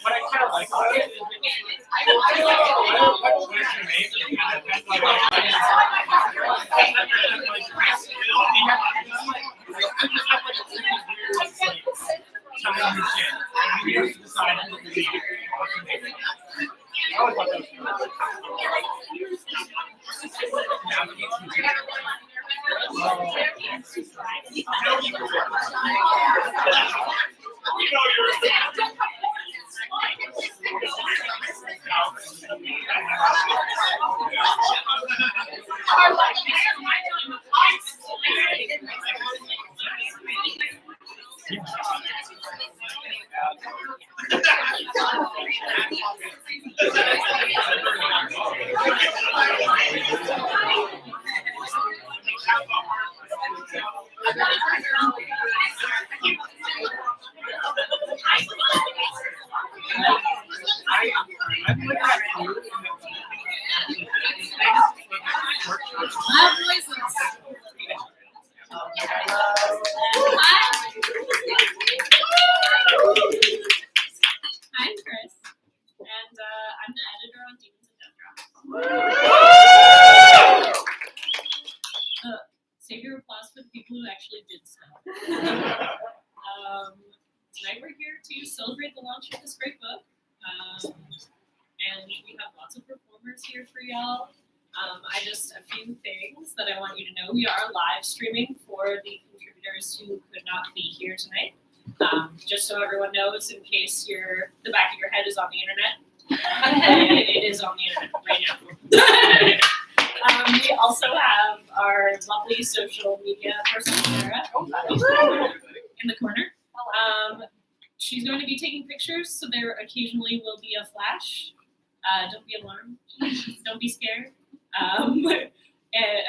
What I kind of like about it is I'm Chris, and I'm the editor on Demons and Death Drops. Save your applause for the people who actually did stuff. Tonight we're here to celebrate the launch of this great book, and we have lots of performers here for y'all. A few things that I want you to know. We are live streaming for the contributors who could not be here tonight. Just so everyone knows, in case the back of your head is on the internet, it is on the internet right now. We also have our lovely social media person, Sarah, in the corner. She's going to be taking pictures, so there occasionally will be a flash. Don't be alarmed. Don't be scared.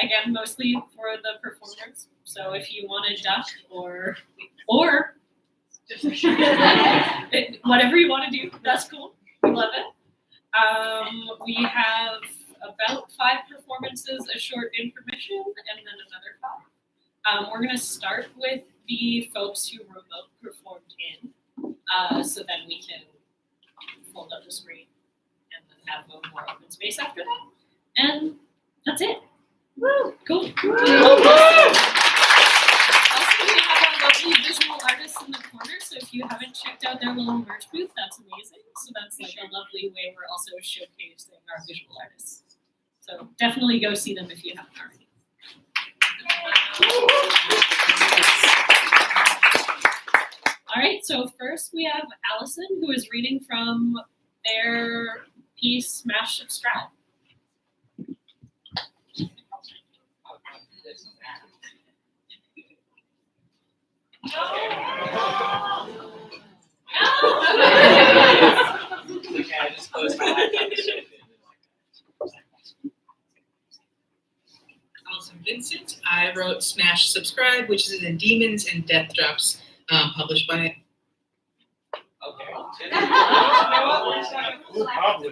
Again, mostly for the performers. So if you want to duck or whatever you want to do, that's cool. We love it. We have about 5 performances, a short intermission, and then another 5. We're going to start with the folks who remote performed in, so then we can fold up the screen and then have a more open space after that. And that's it. Woo! Cool. Also, we have our lovely visual artists in the corner, so if you haven't checked out their little merch booth, that's amazing. So that's like a lovely way we're also showcasing our visual artists. So definitely go see them if you haven't already. All right, so first we have Allison, who is reading from their piece, Smash Subscribe. Allison Vincent. I wrote Smash Subscribe, which is in Demons and Death Drops, published by.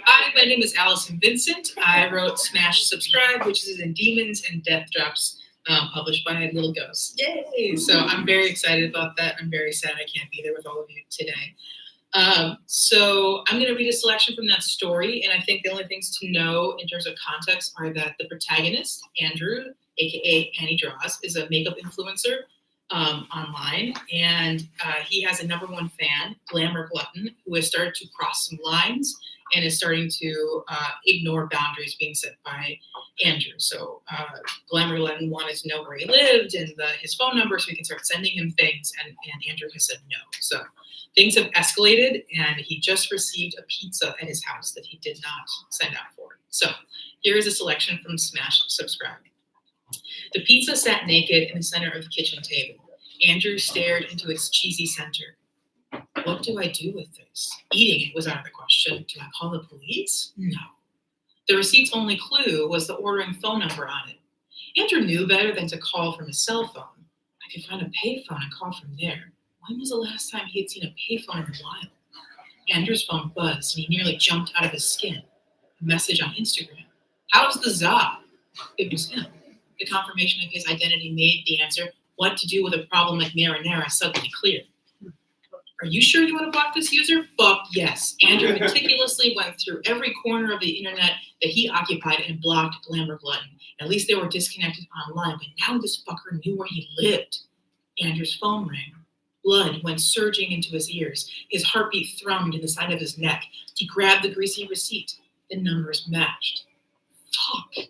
Hi, my name is Allison Vincent. I wrote Smash Subscribe, which is in Demons and Death Drops, published by Little Ghost. Yay! So I'm very excited about that. I'm very sad I can't be there with all of you today. So I'm going to read a selection from that story, and I think the only things to know in terms of context are that the protagonist, Andrew, aka Annie Draws, is a makeup influencer online, and he has a #1 fan, Glamour Glutton, who has started to cross some lines and is starting to ignore boundaries being set by Andrew. So Glamour Glutton wanted to know where he lived and his phone number so he can start sending him things, and Andrew has said no. So things have escalated, and he just received a pizza at his house that he did not send out for. So Here is a selection from Smash Subscribe. The pizza sat naked in the center of the kitchen table. Andrew stared into its cheesy center. What do I do with this? Eating it was out of the question. Do I call the police? No. The receipt's only clue was the ordering phone number on it. Andrew knew better than to call from his cell phone. I could find a payphone and call from there. When was the last time he had seen a payphone in a while? Andrew's phone buzzed and he nearly jumped out of his skin. A message on Instagram. How's the Za? It was him. The confirmation of his identity made the answer, what to do with a problem like marinara, suddenly clear. Are you sure you want to block this user? Fuck yes. Andrew meticulously went through every corner of the internet that he occupied and blocked Glamour Glutton. At least they were disconnected online, but now this fucker knew where he lived. Andrew's phone rang. Blood went surging into his ears. His heartbeat thrummed in the side of his neck. He grabbed the greasy receipt. The numbers matched. Fuck.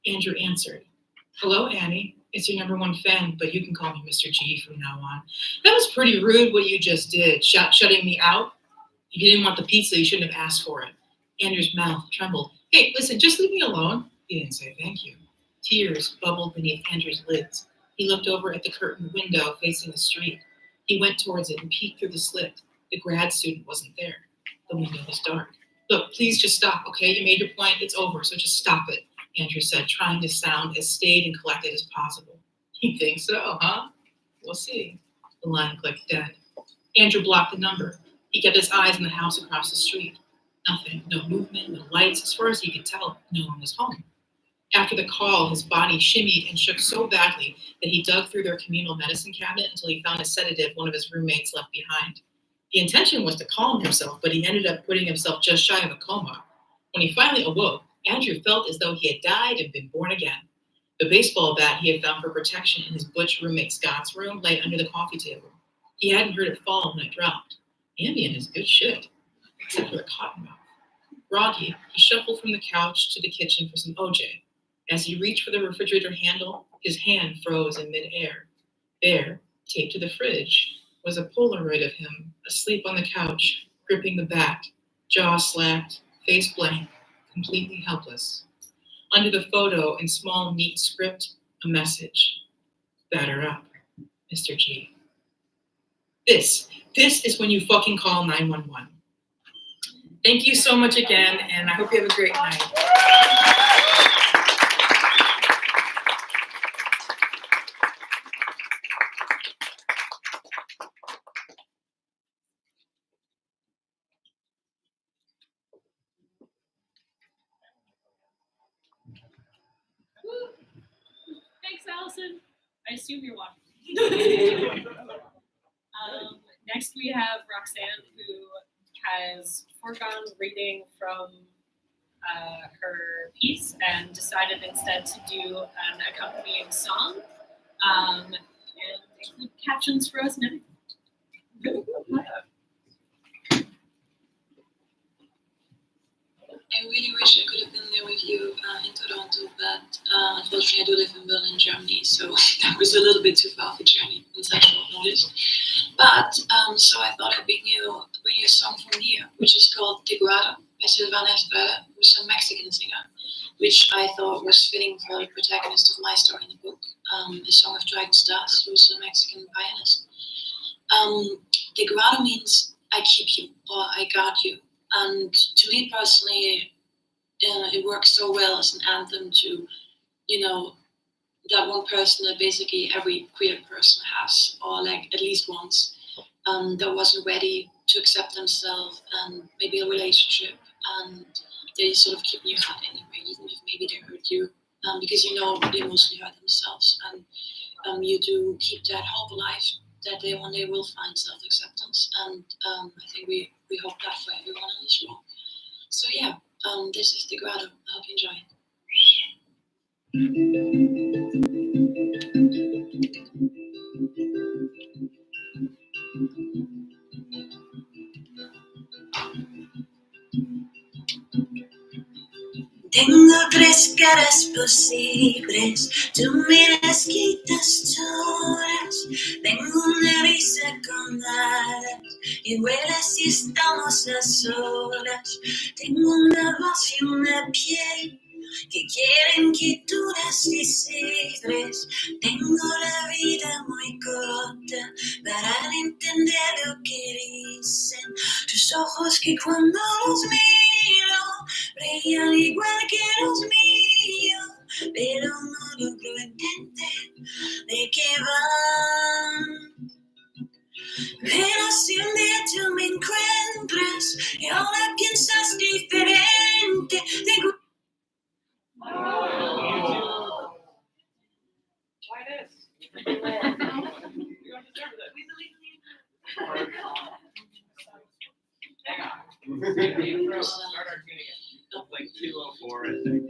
Andrew answered. Hello, Annie. It's your number one fan, but you can call me Mr. G from now on. That was pretty rude what you just did, shutting me out. If you didn't want the pizza, you shouldn't have asked for it. Andrew's mouth trembled. Hey, listen, just leave me alone. He didn't say thank you. Tears bubbled beneath Andrew's lids. He looked over at the curtained window facing the street. He went towards it and peeked through the slit. The grad student wasn't there. The window was dark. Look, please just stop, okay? You made your point. It's over, so just stop it, Andrew said, trying to sound as staid and collected as possible. You think so, huh? We'll see. The line clicked dead. Andrew blocked the number. He kept his eyes on the house across the street. Nothing, no movement, no lights. As far as he could tell, no one was home. After the call, his body shimmied and shook so badly that he dug through their communal medicine cabinet until he found a sedative one of his roommates left behind. The intention was to calm himself, but he ended up putting himself just shy of a coma. When he finally awoke, Andrew felt as though he had died and been born again. The baseball bat he had found for protection in his butch roommate Scott's room lay under the coffee table. He hadn't heard it fall when it dropped. Ambien is good shit, except for the cottonmouth. Groggy, he shuffled from the couch to the kitchen for some OJ. As he reached for the refrigerator handle, his hand froze in midair. There, taped to the fridge, was a Polaroid of him, asleep on the couch, gripping the bat, jaw slacked, face blank, completely helpless. Under the photo, in small, neat script, a message. Batter up, Mr. G. This is when you fucking call 911. Thank you so much again, and I hope you have a great night. Thanks, Allison. I assume you're watching. Next, we have Roxanne, who has foregone reading from her piece and decided instead to do an accompanying song and include captions for us and everything. I really wish I could have been there with you in Toronto, but unfortunately I do live in Berlin, Germany, so that was a little bit too far of a journey on such short notice. But so I thought I'd bring you a song from here, which is called Te Guardo by Silvana Estrada, who's a Mexican singer, which I thought was fitting for the protagonist of my story in the book, A Song of Dragon Stars, who's a Mexican pianist. Te Guardo means I keep you, or I guard you. And to me personally, it works so well as an anthem to, that one person that basically every queer person has, or like at least once, that wasn't ready to accept themselves and maybe a relationship, and they sort of keep in your heart anyway, even if maybe they hurt you, because they mostly hurt themselves, and you do keep that hope alive that they one day will find self-acceptance, and I think we hope that for everyone in this world. So yeah, this is Te Guardo. I hope you enjoy it. Tengo tres caras posibles, tú me las quitas todas. Tengo una risa con alas y vuelas si estamos a solas. Tengo una voz y una piel que quieren que tú las descifres. Tengo la vida muy corta para entender lo que dicen tus ojos, que cuando los miro brillan igual que los míos, pero no logro entender de qué van. Pero si un día tú me encuentras y ahora piensas diferente, tengo... Why this? You don't deserve this. Hang on. Start our tune again. Like 2:04, I think.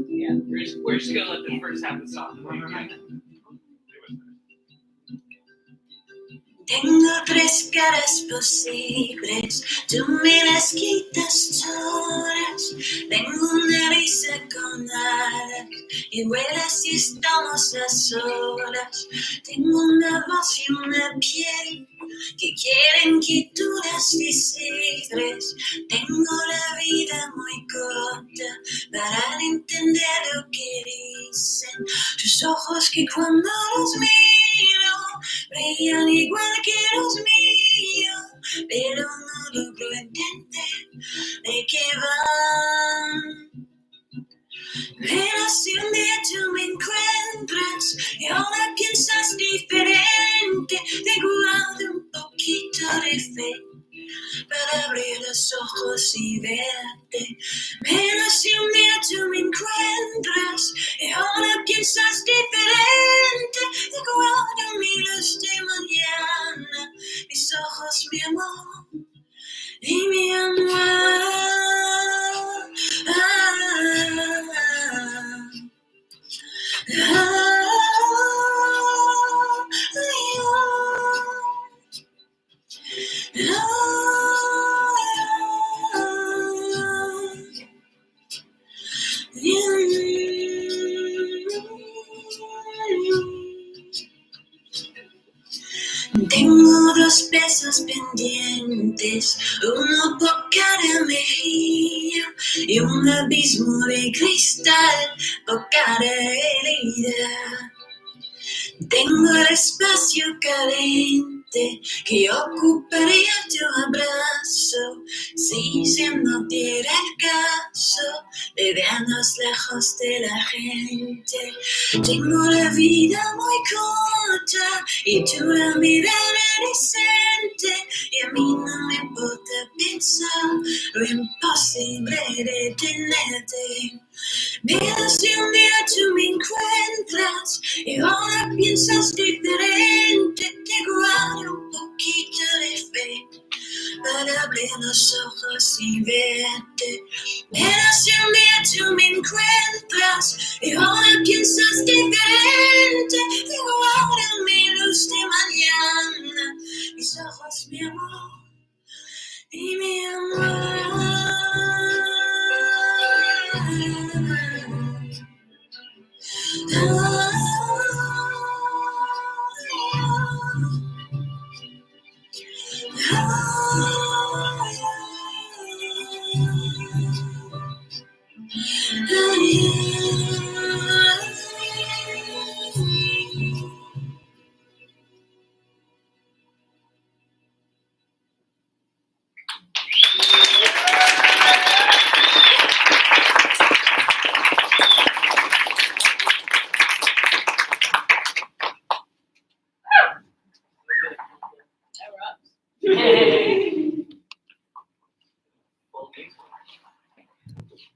Yeah. We're just gonna let the first half of the song play again. Tengo tres caras posibles, tú me las quitas todas. Tengo una risa con alas y vuelas si estamos a solas. Tengo una voz y una piel que quieren que tú las descifres. Tengo la vida muy corta para entender lo que dicen tus ojos, que cuando los miro brillan igual que los míos, pero no logro entender de qué van. Pero si un día tú me encuentras y ahora piensas diferente, te guardo un poquito de fe para abrir los ojos y verte. Pero si un día tú me encuentras y ahora piensas diferente, te guardo mi luz de mañana, mis ojos, mi amor y mi amor. Tengo dos besos pendientes, uno por cada mejilla y un abismo de cristal por cada herida. Tengo el espacio carente que ocuparía tu abrazo si se no diera el caso de vernos lejos de la gente. Tengo la vida muy corta y tú la mirada decente, y a mí no me importa pensar lo imposible de tenerte. Pero si un día tú me encuentras y ahora piensas diferente, te guardo un poquito de fe para abrir los ojos y verte. Pero si un día tú me encuentras y ahora piensas diferente, te guardo mi luz de mañana, mis ojos, mi amor y mi amor.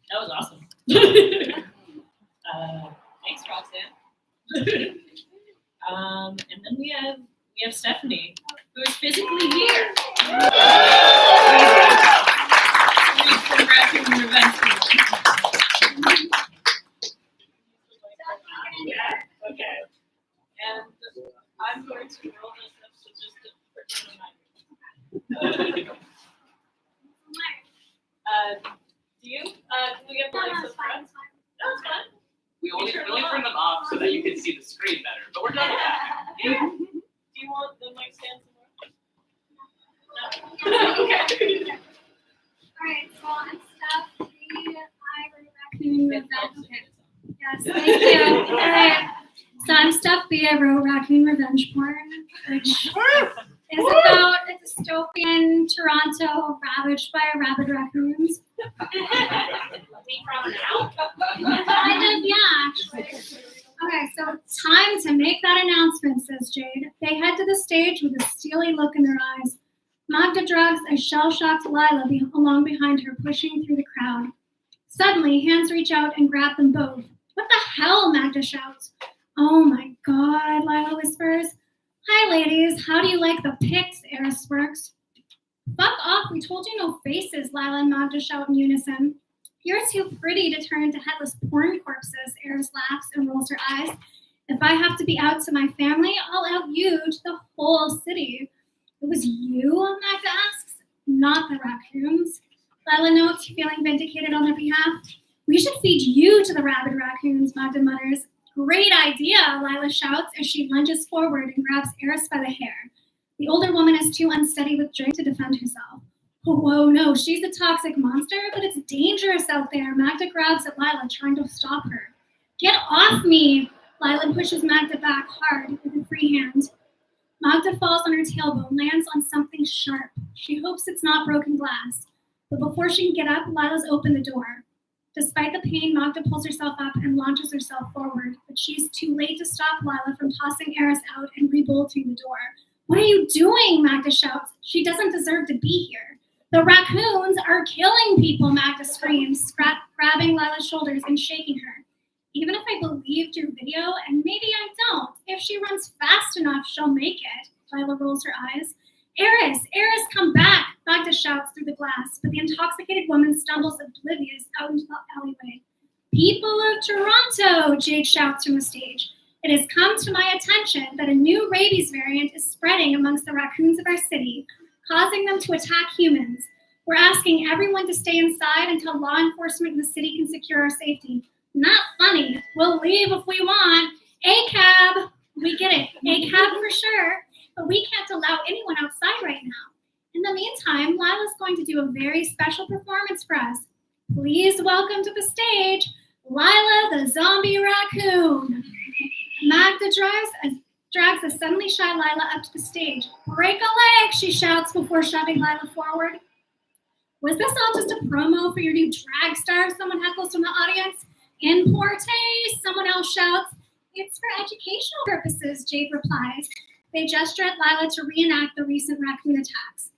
That was awesome. Thanks, Roxanne. And then we have Stephanie, who is physically here. From Raccoon Events. Yeah, okay. And I'm going to roll this up to just pretend do you? Can we get the lights up front? No, it's fine. We only bring them off so that you can see the screen better, but we're done with that. Do you want the mic stand somewhere? No? Okay. Alright, so I'm Steph. I wrote raccoon revenge. Okay. Yes, thank you. All right. So I'm Steph B. I wrote Raccoon Revenge Porn, which is about a dystopian Toronto ravaged by rabid raccoons. Kind of, yeah, actually. Okay, so time to make that announcement, says Jade. They head to the stage with a steely look in their eyes. Magda drags a shell-shocked Lila along behind her, pushing through the crowd. Suddenly, hands reach out and grab them both. What the hell, Magda shouts. Oh my god, Lila whispers. Hi, ladies. How do you like the pics? Eris smirks. Fuck off. We told you no faces, Lila and Magda shout in unison. You're too pretty to turn into headless porn corpses, Eris laughs and rolls her eyes. If I have to be out to my family, I'll out you to the whole city. It was you, Magda asks. Not the raccoons. Lila notes, feeling vindicated on their behalf. We should feed you to the rabid raccoons, Magda mutters. Great idea, Lila shouts as she lunges forward and grabs Eris by the hair. The older woman is too unsteady with drink to defend herself. Oh, whoa, no, she's a toxic monster, but it's dangerous out there. Magda grabs at Lila, trying to stop her. Get off me! Lila pushes Magda back hard with a free hand. Magda falls on her tailbone, lands on something sharp. She hopes it's not broken glass. But before she can get up, Lila's opened the door. Despite the pain, Magda pulls herself up and launches herself forward, but she's too late to stop Lila from tossing Eris out and rebolting the door. What are you doing? Magda shouts. She doesn't deserve to be here. The raccoons are killing people, Magda screams, grabbing Lila's shoulders and shaking her. Even if I believed your video, and maybe I don't, if she runs fast enough, she'll make it. Lila rolls her eyes. Eris, come back, Magda shouts through the glass, but the intoxicated woman stumbles oblivious out into the alleyway. People of Toronto, Jade shouts from the stage. It has come to my attention that a new rabies variant is spreading amongst the raccoons of our city, causing them to attack humans. We're asking everyone to stay inside until law enforcement in the city can secure our safety. Not funny. We'll leave if we want. A-cab. We get it. A-cab for sure. But we can't allow anyone outside right now. In the meantime, Lila's going to do a very special performance for us. Please welcome to the stage, Lila the zombie raccoon. Magda drags a suddenly shy Lila up to the stage. Break a leg, she shouts before shoving Lila forward. Was this all just a promo for your new drag star? Someone heckles from the audience. In poor taste, someone else shouts. It's for educational purposes, Jade replies. They gesture at Lila to reenact the recent raccoon attacks.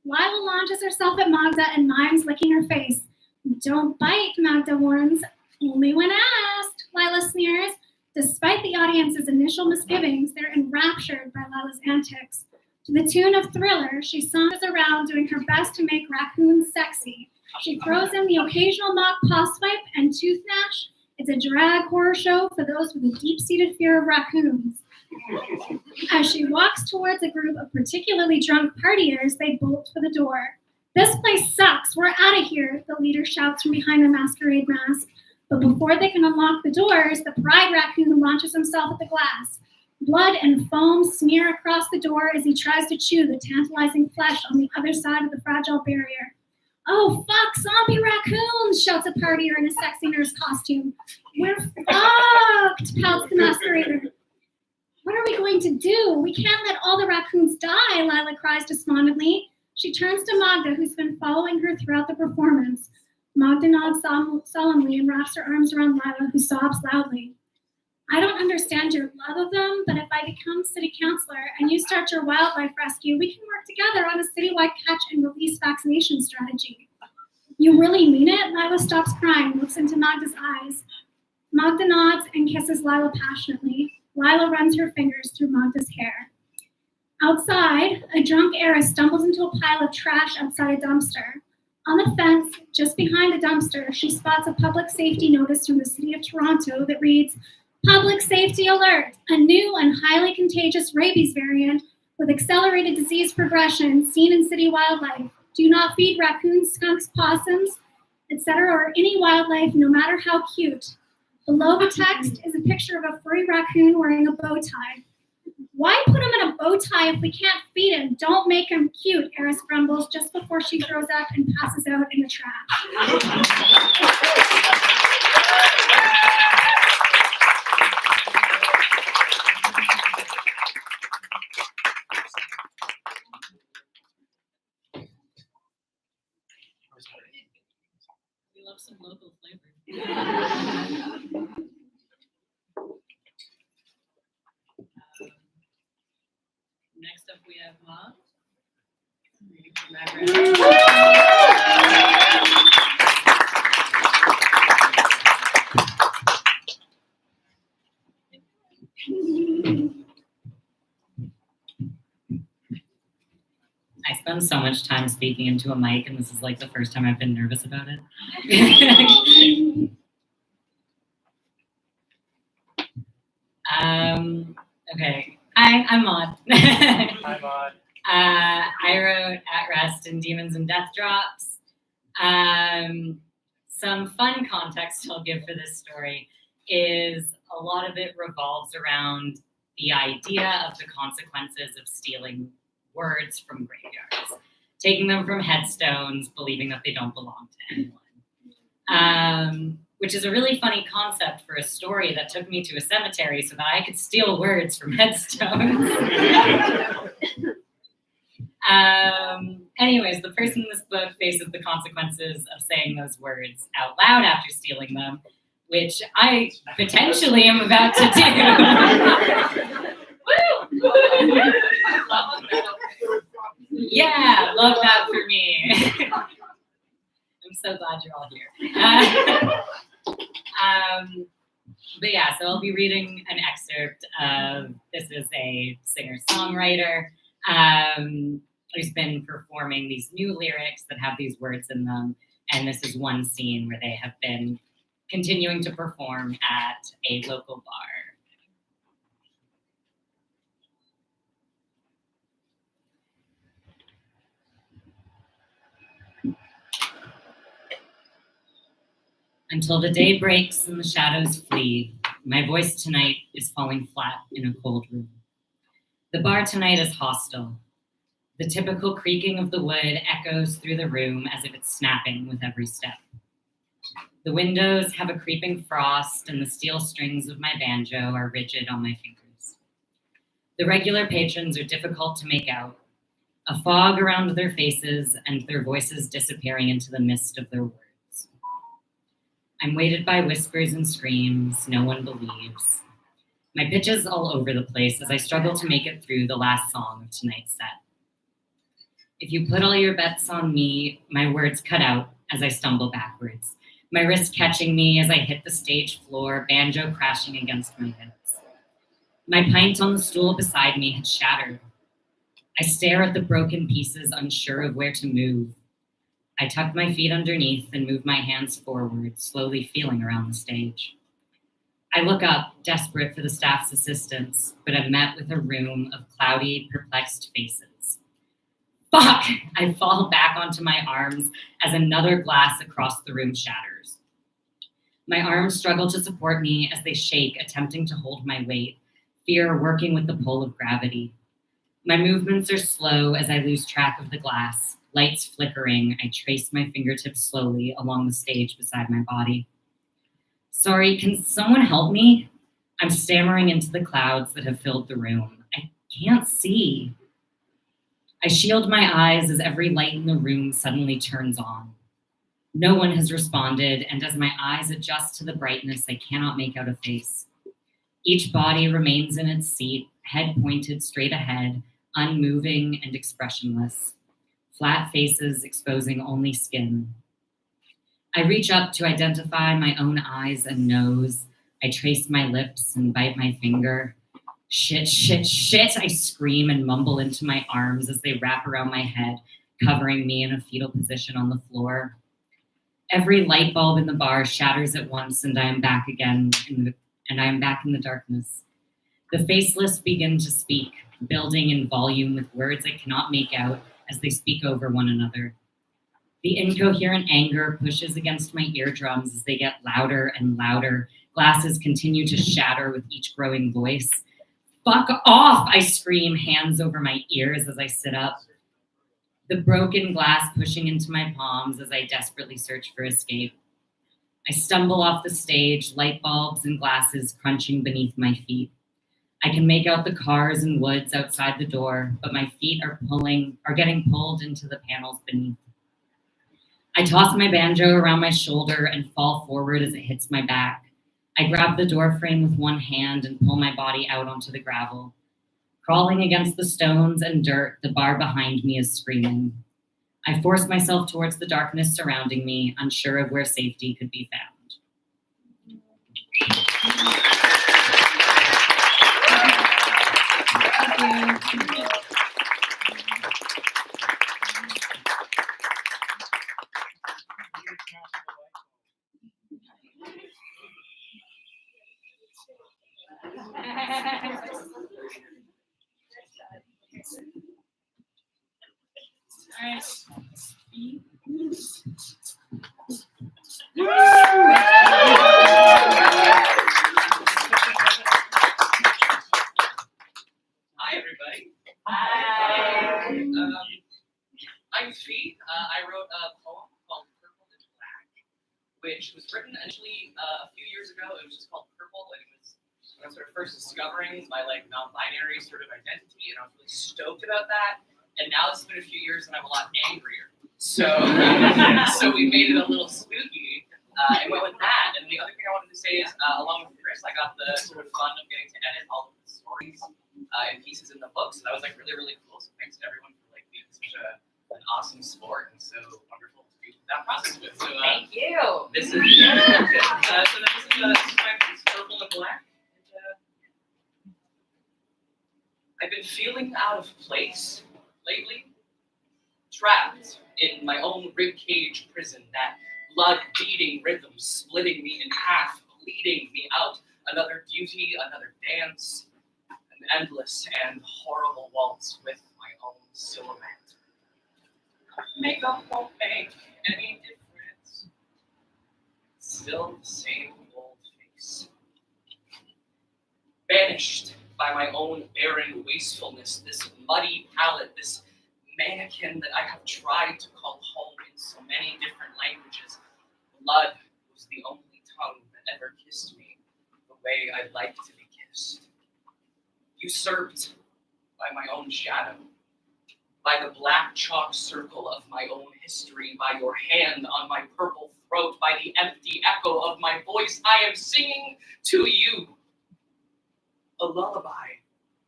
Lila launches herself at Magda and mimes licking her face. Don't bite, Magda warns. Only when asked, Lila sneers. Despite the audience's initial misgivings, they're enraptured by Lila's antics. To the tune of Thriller, she saunters around doing her best to make raccoons sexy. She throws in the occasional mock paw swipe and tooth gnash. It's a drag horror show for those with a deep-seated fear of raccoons. As she walks towards a group of particularly drunk partiers, they bolt for the door. This place sucks. We're out of here, the leader shouts from behind the masquerade mask. But before they can unlock the doors, the pride raccoon launches himself at the glass. Blood and foam smear across the door as he tries to chew the tantalizing flesh on the other side of the fragile barrier. Oh, fuck, zombie raccoons, shouts a partier in a sexy nurse costume. We're fucked, pouts the masquerader. What are we going to do? We can't let all the raccoons die, Lila cries despondently. She turns to Magda, who's been following her throughout the performance. Magda nods solemnly and wraps her arms around Lila, who sobs loudly. I don't understand your love of them, but if I become city councilor and you start your wildlife rescue, we can work together on a citywide catch and release vaccination strategy. You really mean it? Lila stops crying, looks into Magda's eyes. Magda nods and kisses Lila passionately. Lila runs her fingers through Magda's hair. Outside, a drunk Eris stumbles into a pile of trash outside a dumpster. On the fence, just behind the dumpster, she spots a public safety notice from the city of Toronto that reads, Public Safety Alert! A new and highly contagious rabies variant with accelerated disease progression seen in city wildlife. Do not feed raccoons, skunks, possums, etc., or any wildlife, no matter how cute. Below the text is a picture of a furry raccoon wearing a bow tie. Why put him in a bow tie if we can't feed him? Don't make him cute, Eris grumbles just before she throws up and passes out in the trash. We love some local flavor. Next up, we have Mom. Reading from Margaret. I spend so much time speaking into a mic, and this is like the first time I've been nervous about it. Okay. Hi, I'm Maud. Hi, Maud. I wrote At Rest in Demons and Death Drops. Some fun context I'll give for this story is a lot of it revolves around the idea of the consequences of stealing words from graveyards, taking them from headstones, believing that they don't belong to anyone. Which is a really funny concept for a story that took me to a cemetery so that I could steal words from headstones. Anyways, the person in this book faces the consequences of saying those words out loud after stealing them, which I potentially am about to do. Yeah, love that for me. I'm so glad you're all here. But yeah, so I'll be reading an excerpt of, this is a singer-songwriter who's been performing these new lyrics that have these words in them. And this is one scene where they have been continuing to perform at a local bar. Until the day breaks and the shadows flee, my voice tonight is falling flat in a cold room. The bar tonight is hostile. The typical creaking of the wood echoes through the room as if it's snapping with every step. The windows have a creeping frost, and the steel strings of my banjo are rigid on my fingers. The regular patrons are difficult to make out, a fog around their faces and their voices disappearing into the mist of their words. I'm weighted by whispers and screams no one believes. My pitch is all over the place as I struggle to make it through the last song of tonight's set. If you put all your bets on me, my words cut out as I stumble backwards, my wrist catching me as I hit the stage floor, banjo crashing against my hips. My pint on the stool beside me had shattered. I stare at the broken pieces, unsure of where to move. I tuck my feet underneath and move my hands forward, slowly feeling around the stage. I look up, desperate for the staff's assistance, but I'm met with a room of cloudy, perplexed faces. Fuck! I fall back onto my arms as another glass across the room shatters. My arms struggle to support me as they shake, attempting to hold my weight, fear working with the pull of gravity. My movements are slow as I lose track of the glass. Lights flickering, I trace my fingertips slowly along the stage beside my body. Sorry, can someone help me? I'm stammering into the clouds that have filled the room. I can't see. I shield my eyes as every light in the room suddenly turns on. No one has responded, and as my eyes adjust to the brightness, I cannot make out a face. Each body remains in its seat, head pointed straight ahead, unmoving and expressionless. Flat faces exposing only skin. I reach up to identify my own eyes and nose. I trace my lips and bite my finger. Shit, shit, shit, I scream and mumble into my arms as they wrap around my head, covering me in a fetal position on the floor. Every light bulb in the bar shatters at once, and I am back again, I am back in the darkness. The faceless begin to speak, building in volume with words I cannot make out as they speak over one another. The incoherent anger pushes against my eardrums as they get louder and louder. Glasses continue to shatter with each growing voice. Fuck off, I scream, hands over my ears as I sit up. The broken glass pushing into my palms as I desperately search for escape. I stumble off the stage, light bulbs and glasses crunching beneath my feet. I can make out the cars and woods outside the door, but my feet are getting pulled into the panels beneath. I toss my banjo around my shoulder and fall forward as it hits my back. I grab the door frame with one hand and pull my body out onto the gravel. Crawling against the stones and dirt, the bar behind me is screaming. I force myself towards the darkness surrounding me, unsure of where safety could be found. Hi, everybody. Hi. I'm Fee. I wrote a poem called Purple and Black, which was written initially a few years ago. It was just called Purple, and it was when I was sort of first discovering my non-binary sort of identity, and I was really stoked about that. And now it's been a few years, and I'm a lot angrier. So, so we made it a little spooky. And went with that. And the other thing I wanted to say is, along with Chris, I got the sort of fun of getting to edit all of the stories and pieces in the book. So that was like really, really cool. So thanks to everyone for like being such an awesome sport and so wonderful to do that process with. So Thank you. this is this is my piece, Purple and Black. And, I've been feeling out of place lately, trapped in my own ribcage prison. That blood-beating rhythm splitting me in half, bleeding me out. Another duty, another dance, an endless and horrible waltz with my own silhouette. Makeup won't make any difference. Still the same old face. Banished by my own barren wastefulness, this muddy palette, this mannequin that I have tried to call home in so many different languages. Blood was the only tongue that ever kissed me the way I'd like to be kissed. Usurped by my own shadow, by the black chalk circle of my own history, by your hand on my purple throat, by the empty echo of my voice, I am singing to you a lullaby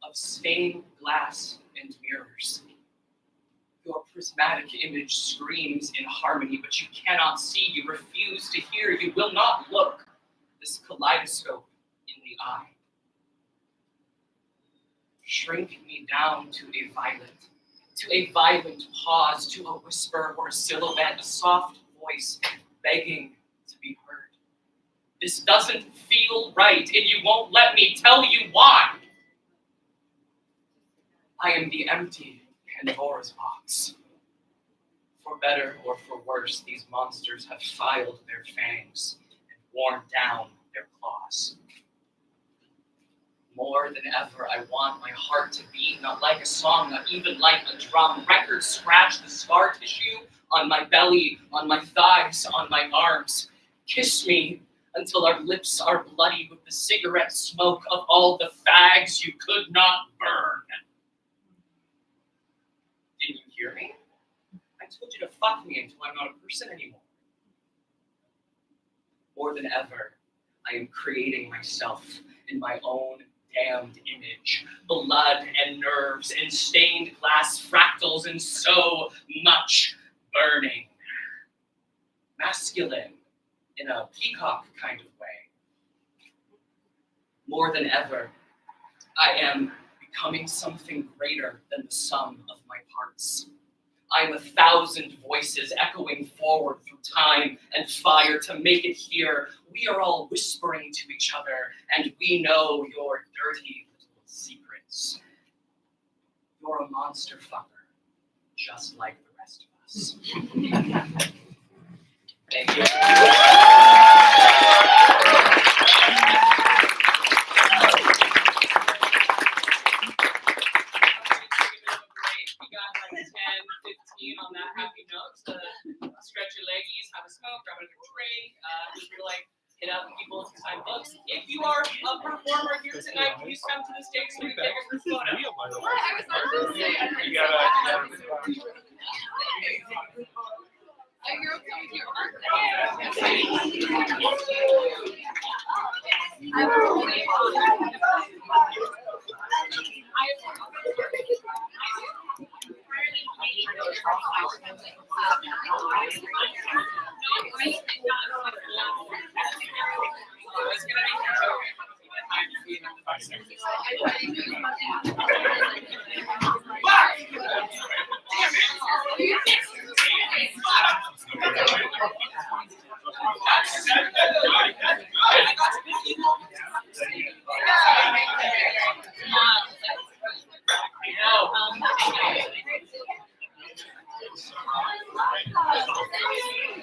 of stained glass and mirrors. Your prismatic image screams in harmony, but you cannot see, you refuse to hear, you will not look. This kaleidoscope in the eye. Shrink me down to a violent pause, to a whisper or a silhouette, a soft voice begging to be heard. This doesn't feel right, and you won't let me tell you why. I am the empty Pandora's box. For better or for worse, these monsters have filed their fangs and worn down their claws. More than ever, I want my heart to beat, not like a song, not even like a drum. Records scratch the scar tissue on my belly, on my thighs, on my arms. Kiss me until our lips are bloody with the cigarette smoke of all the fags you could not burn. Didn't you hear me? I told you to fuck me until I'm not a person anymore. More than ever, I am creating myself in my own damned image. Blood and nerves and stained glass fractals and so much burning. Masculine in a peacock kind of way. More than ever, I am becoming something greater than the sum of my parts. I am 1,000 voices echoing forward through time and fire to make it here. We are all whispering to each other, and we know your dirty little secrets. You're a monster fucker, just like the rest of us. Thank you. On that happy note, stretch your leggies, have a smoke, grab a drink, just relax. please come to the stage so we can get your photo?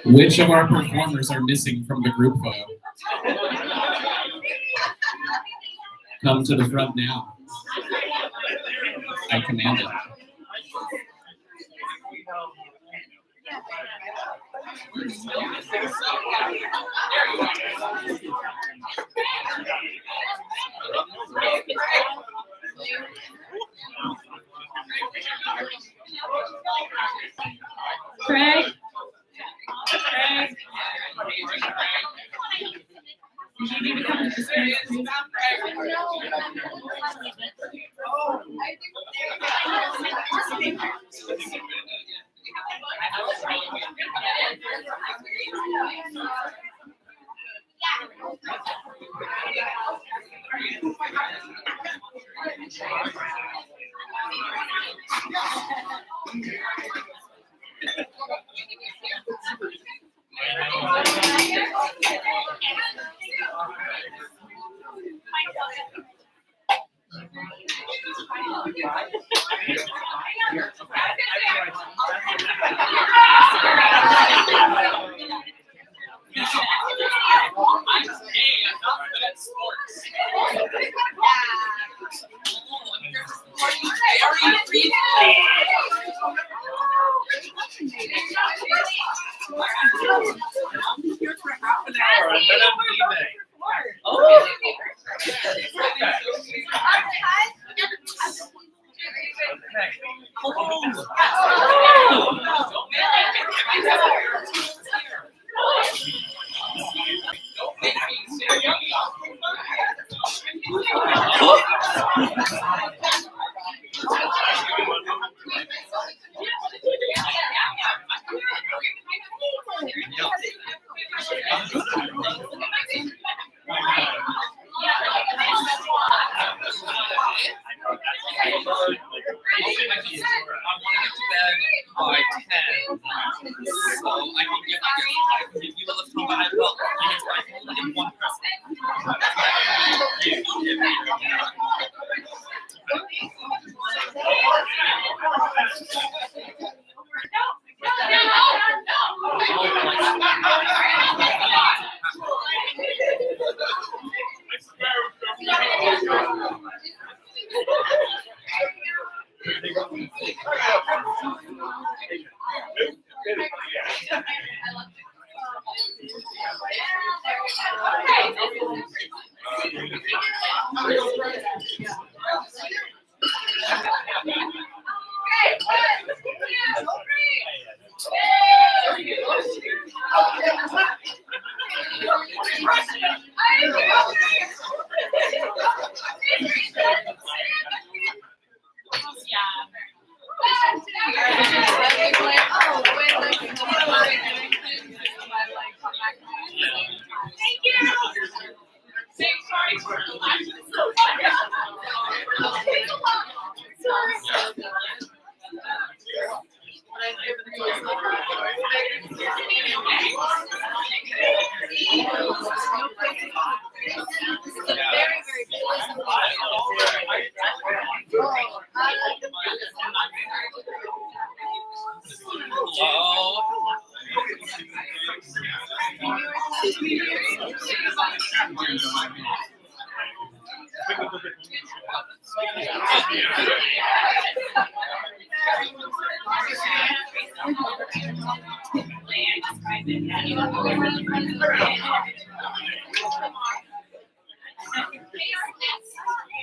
Which of our performers are missing from the group photo? Come to the front now. I command it. Craig. Craig. You need to come to the stage, please.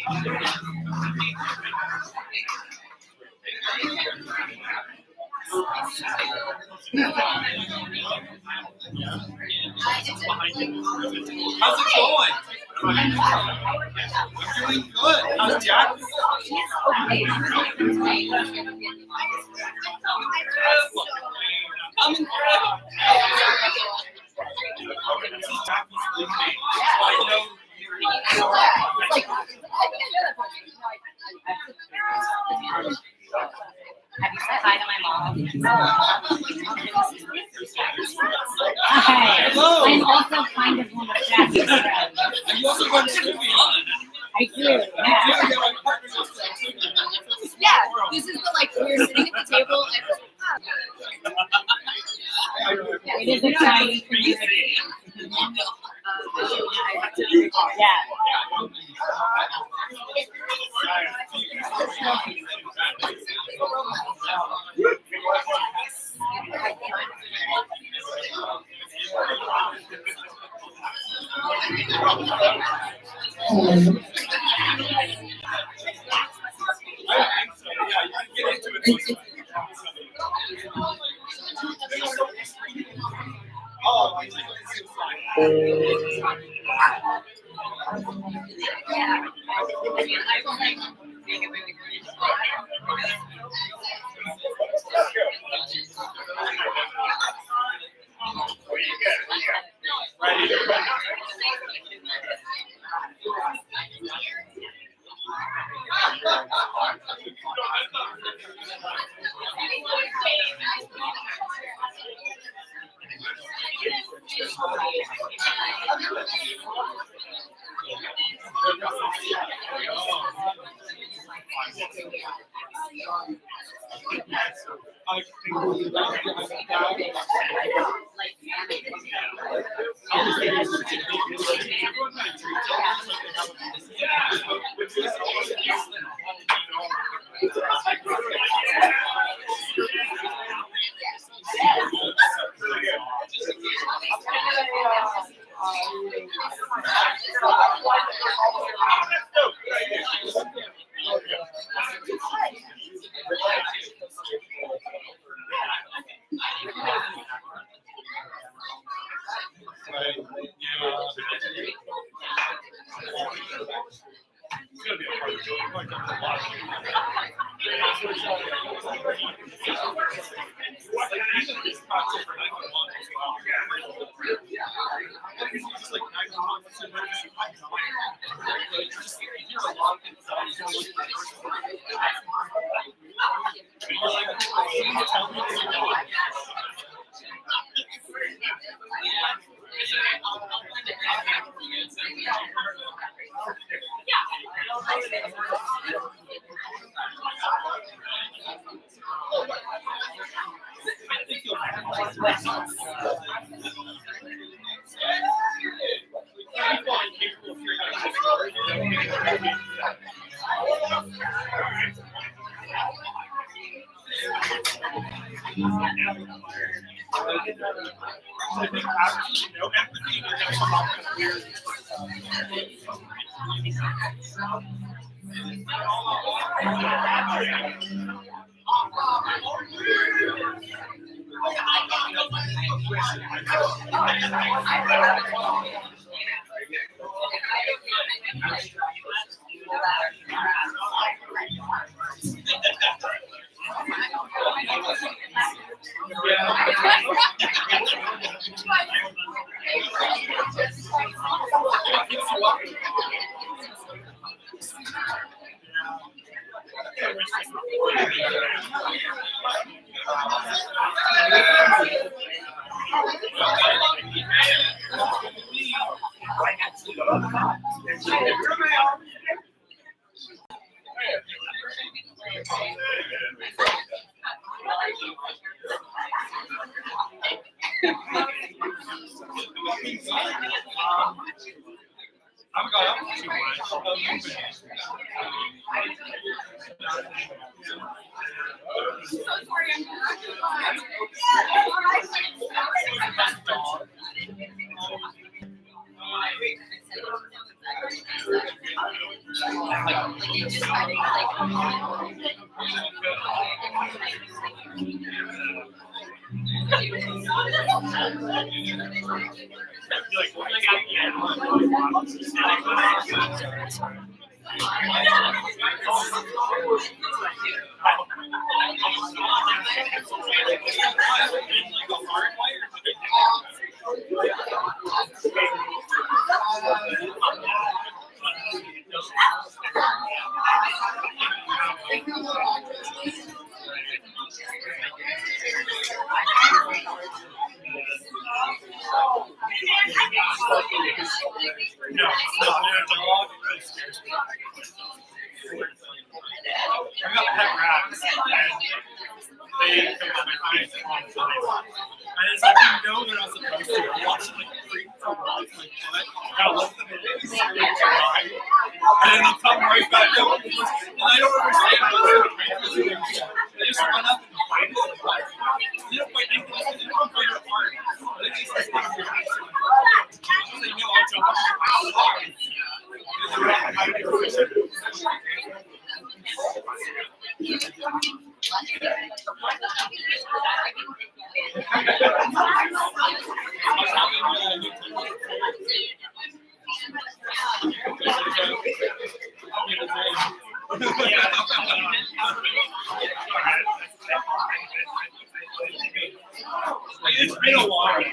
How's it going? I'm doing good. How's Jack? Coming through. Have you said hi to my mom? Hi. Hello. I'm also kind of one of Jackie's friends. And you also run trivia. I do. Yeah. Yeah, this is the like we're sitting at the table and It is a tiny community. Yeah. you're just writing like. I got pet rats, and they come to my face all the time. And it's like, you know they're not supposed to. I watch them like creep for walks my foot. And I let them in and cry. And then they'll come right back up. And I don't understand what's the difference. They just run up and bite it. They don't bite anything. They don't bite it apart. They just like take your face. They know I'll jump up and wow. It's been a while.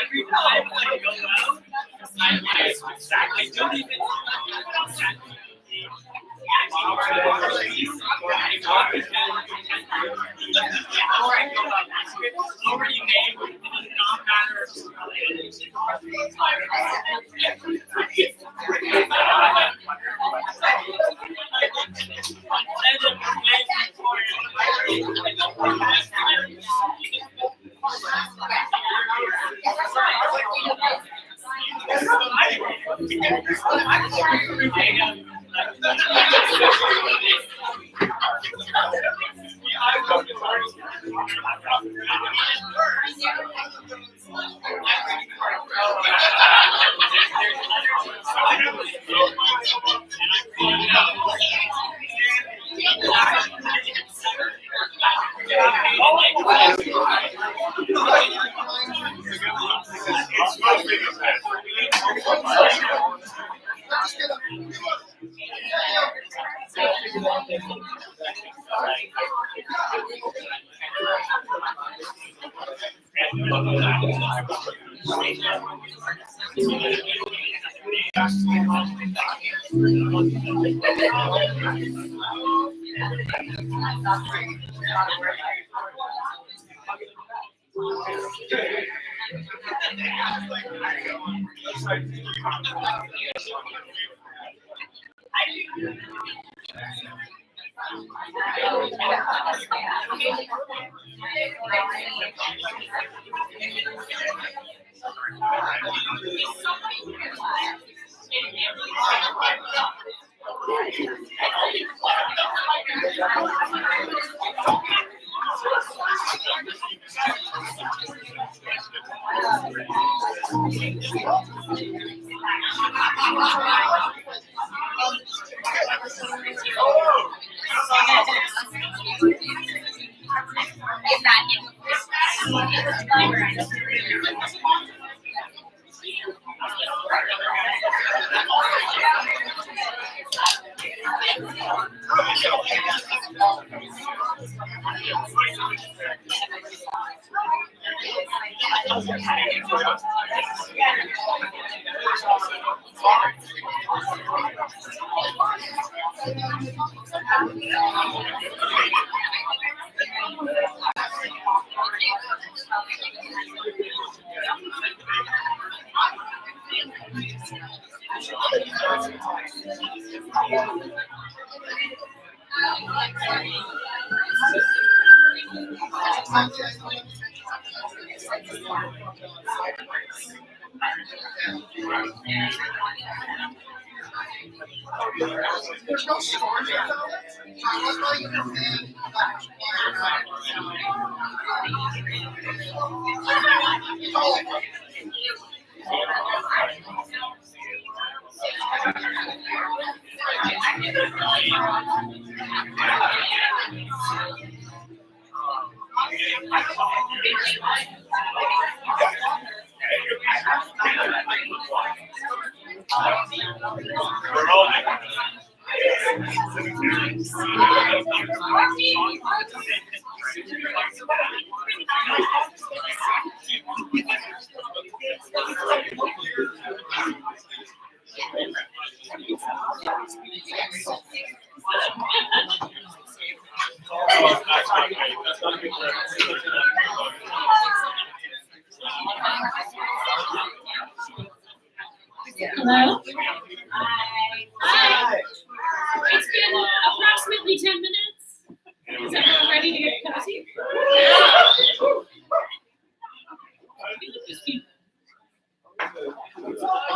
Every time I go out, I don't even Hello? Hi. It's been approximately 10 minutes. Is everyone ready to get cozy?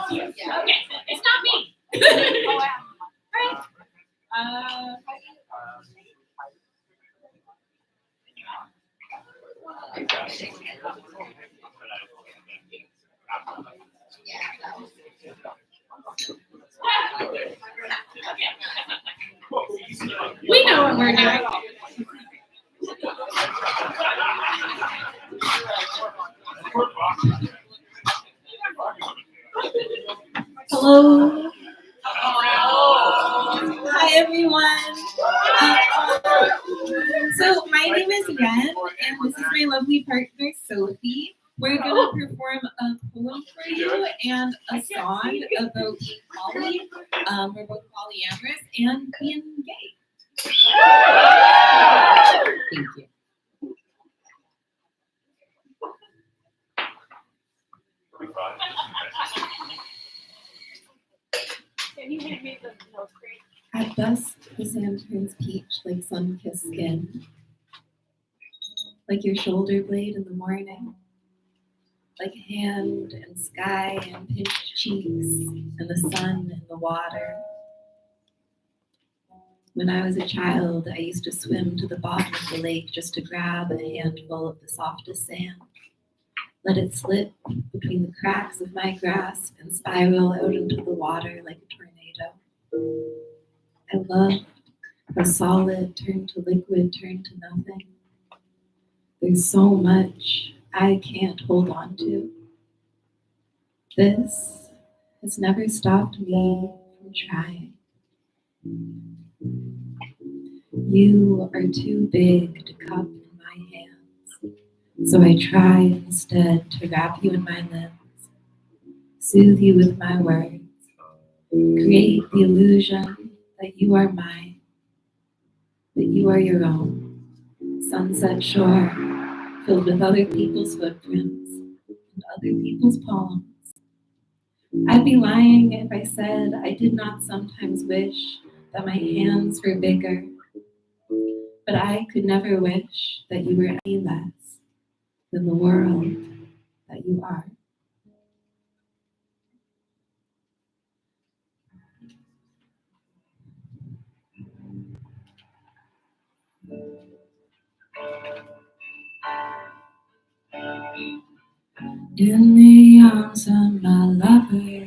Okay, it's not me. Alright. We know what we're doing. Hello. Hi, everyone. So my name is Ren, and this is my lovely partner, Sophie. We're going to perform a poem for you and a song about being poly. We're both polyamorous and being gay. Thank you. Can you hand me the note crate? At dusk, the sand turns peach like sun-kissed skin, like your shoulder blade in the morning, like hand and sky and pinched cheeks and the sun and the water. When I was a child, I used to swim to the bottom of the lake just to grab a handful of the softest sand, let it slip between the cracks of my grasp and spiral out into the water like a tornado. I loved how solid turned to liquid, turned to nothing. There's so much I can't hold on to. This has never stopped me from trying. You are too big to cup in my hands, so I try instead to wrap you in my limbs, soothe you with my words, create the illusion that you are mine, that you are your own. Sunset shore, filled with other people's footprints and other people's poems. I'd be lying if I said I did not sometimes wish that my hands were bigger, but I could never wish that you were any less than the world that you are. In the arms of my lover,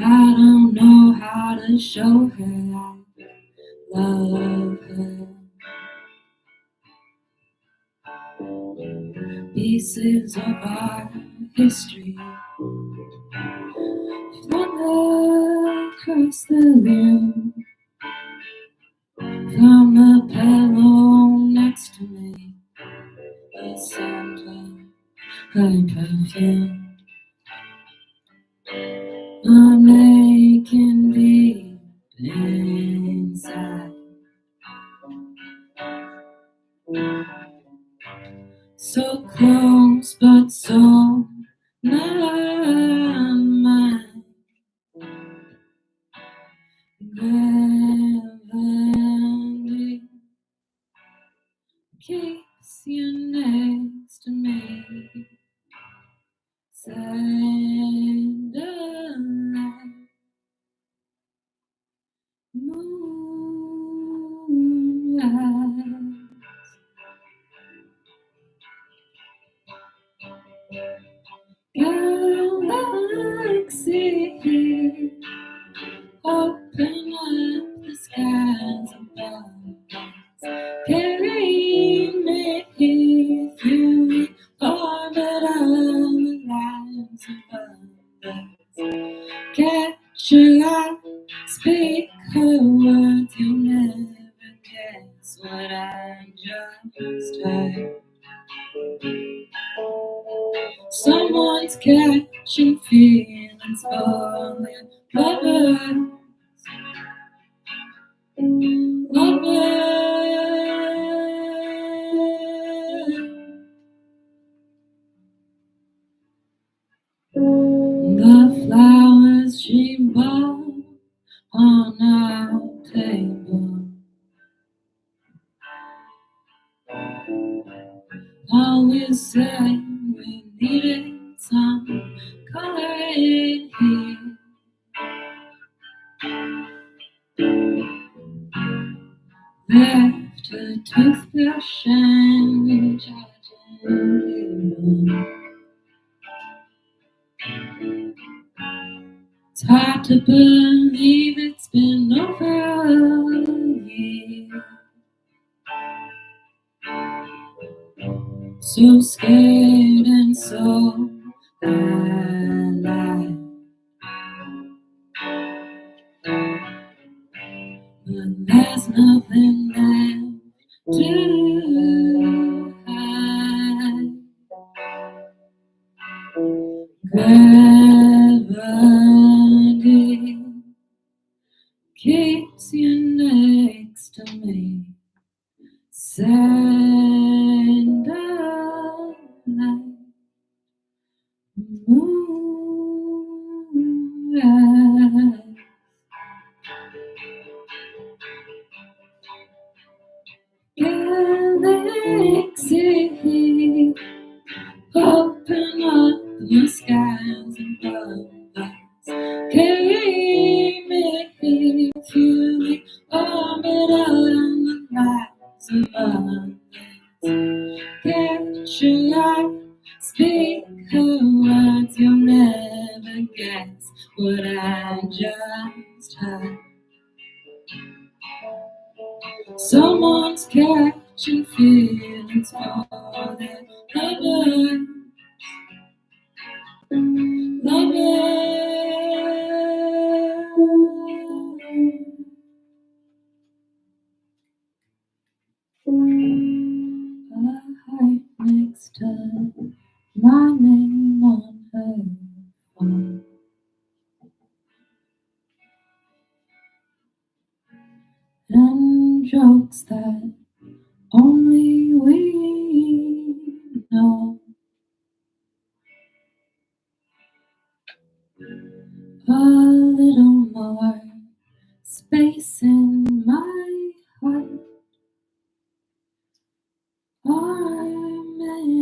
I don't know how to show her I love her. Pieces of our history flung across the room from the pillow next to me. The scent of her perfume. I'm aching deep inside. So close, but so not mine. Gravity keeps you next to me. Satellite, moonlight. Galaxy, open up the skies above us. Carry me through the orbit of the lives above us. Catch your eye, speak her words, you'll never guess what I just heard. Someone's catching feelings for their lovers. The flowers she bought on our table, always said we needed some color in here. Left a toothbrush and charging cable. It's hard to believe it's been over a year. So scared and so alive. But there's nothing left to hide. Gravity keeps you next to me. Satellite, moonlight. Galaxy, open up the the skies above us. Carry me through the orbit and the lights above us. Catch your eye, speak her words, you'll never guess what I just heard. Someone's catching feelings for their lover. A heart next to my name on her phone. And jokes that only we know. A little more space in my heart. Amen.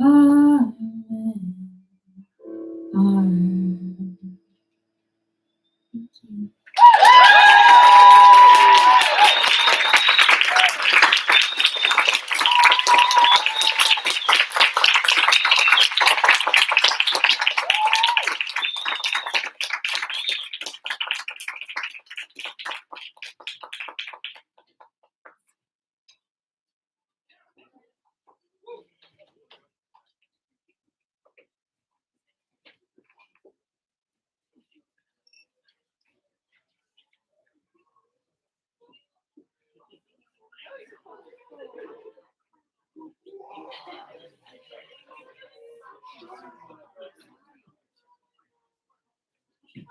Amen. Amen. Thank you.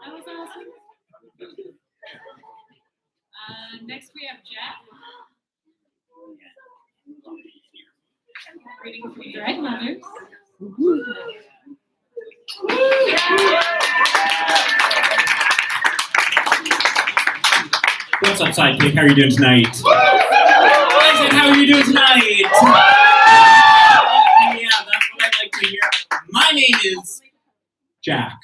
That was awesome. Next we have Jack. Reading for Drag Mothers. What's up, Sidekick? How are you doing tonight? I said, how are you doing tonight? Yeah, that's what I like to hear. My name is Jack.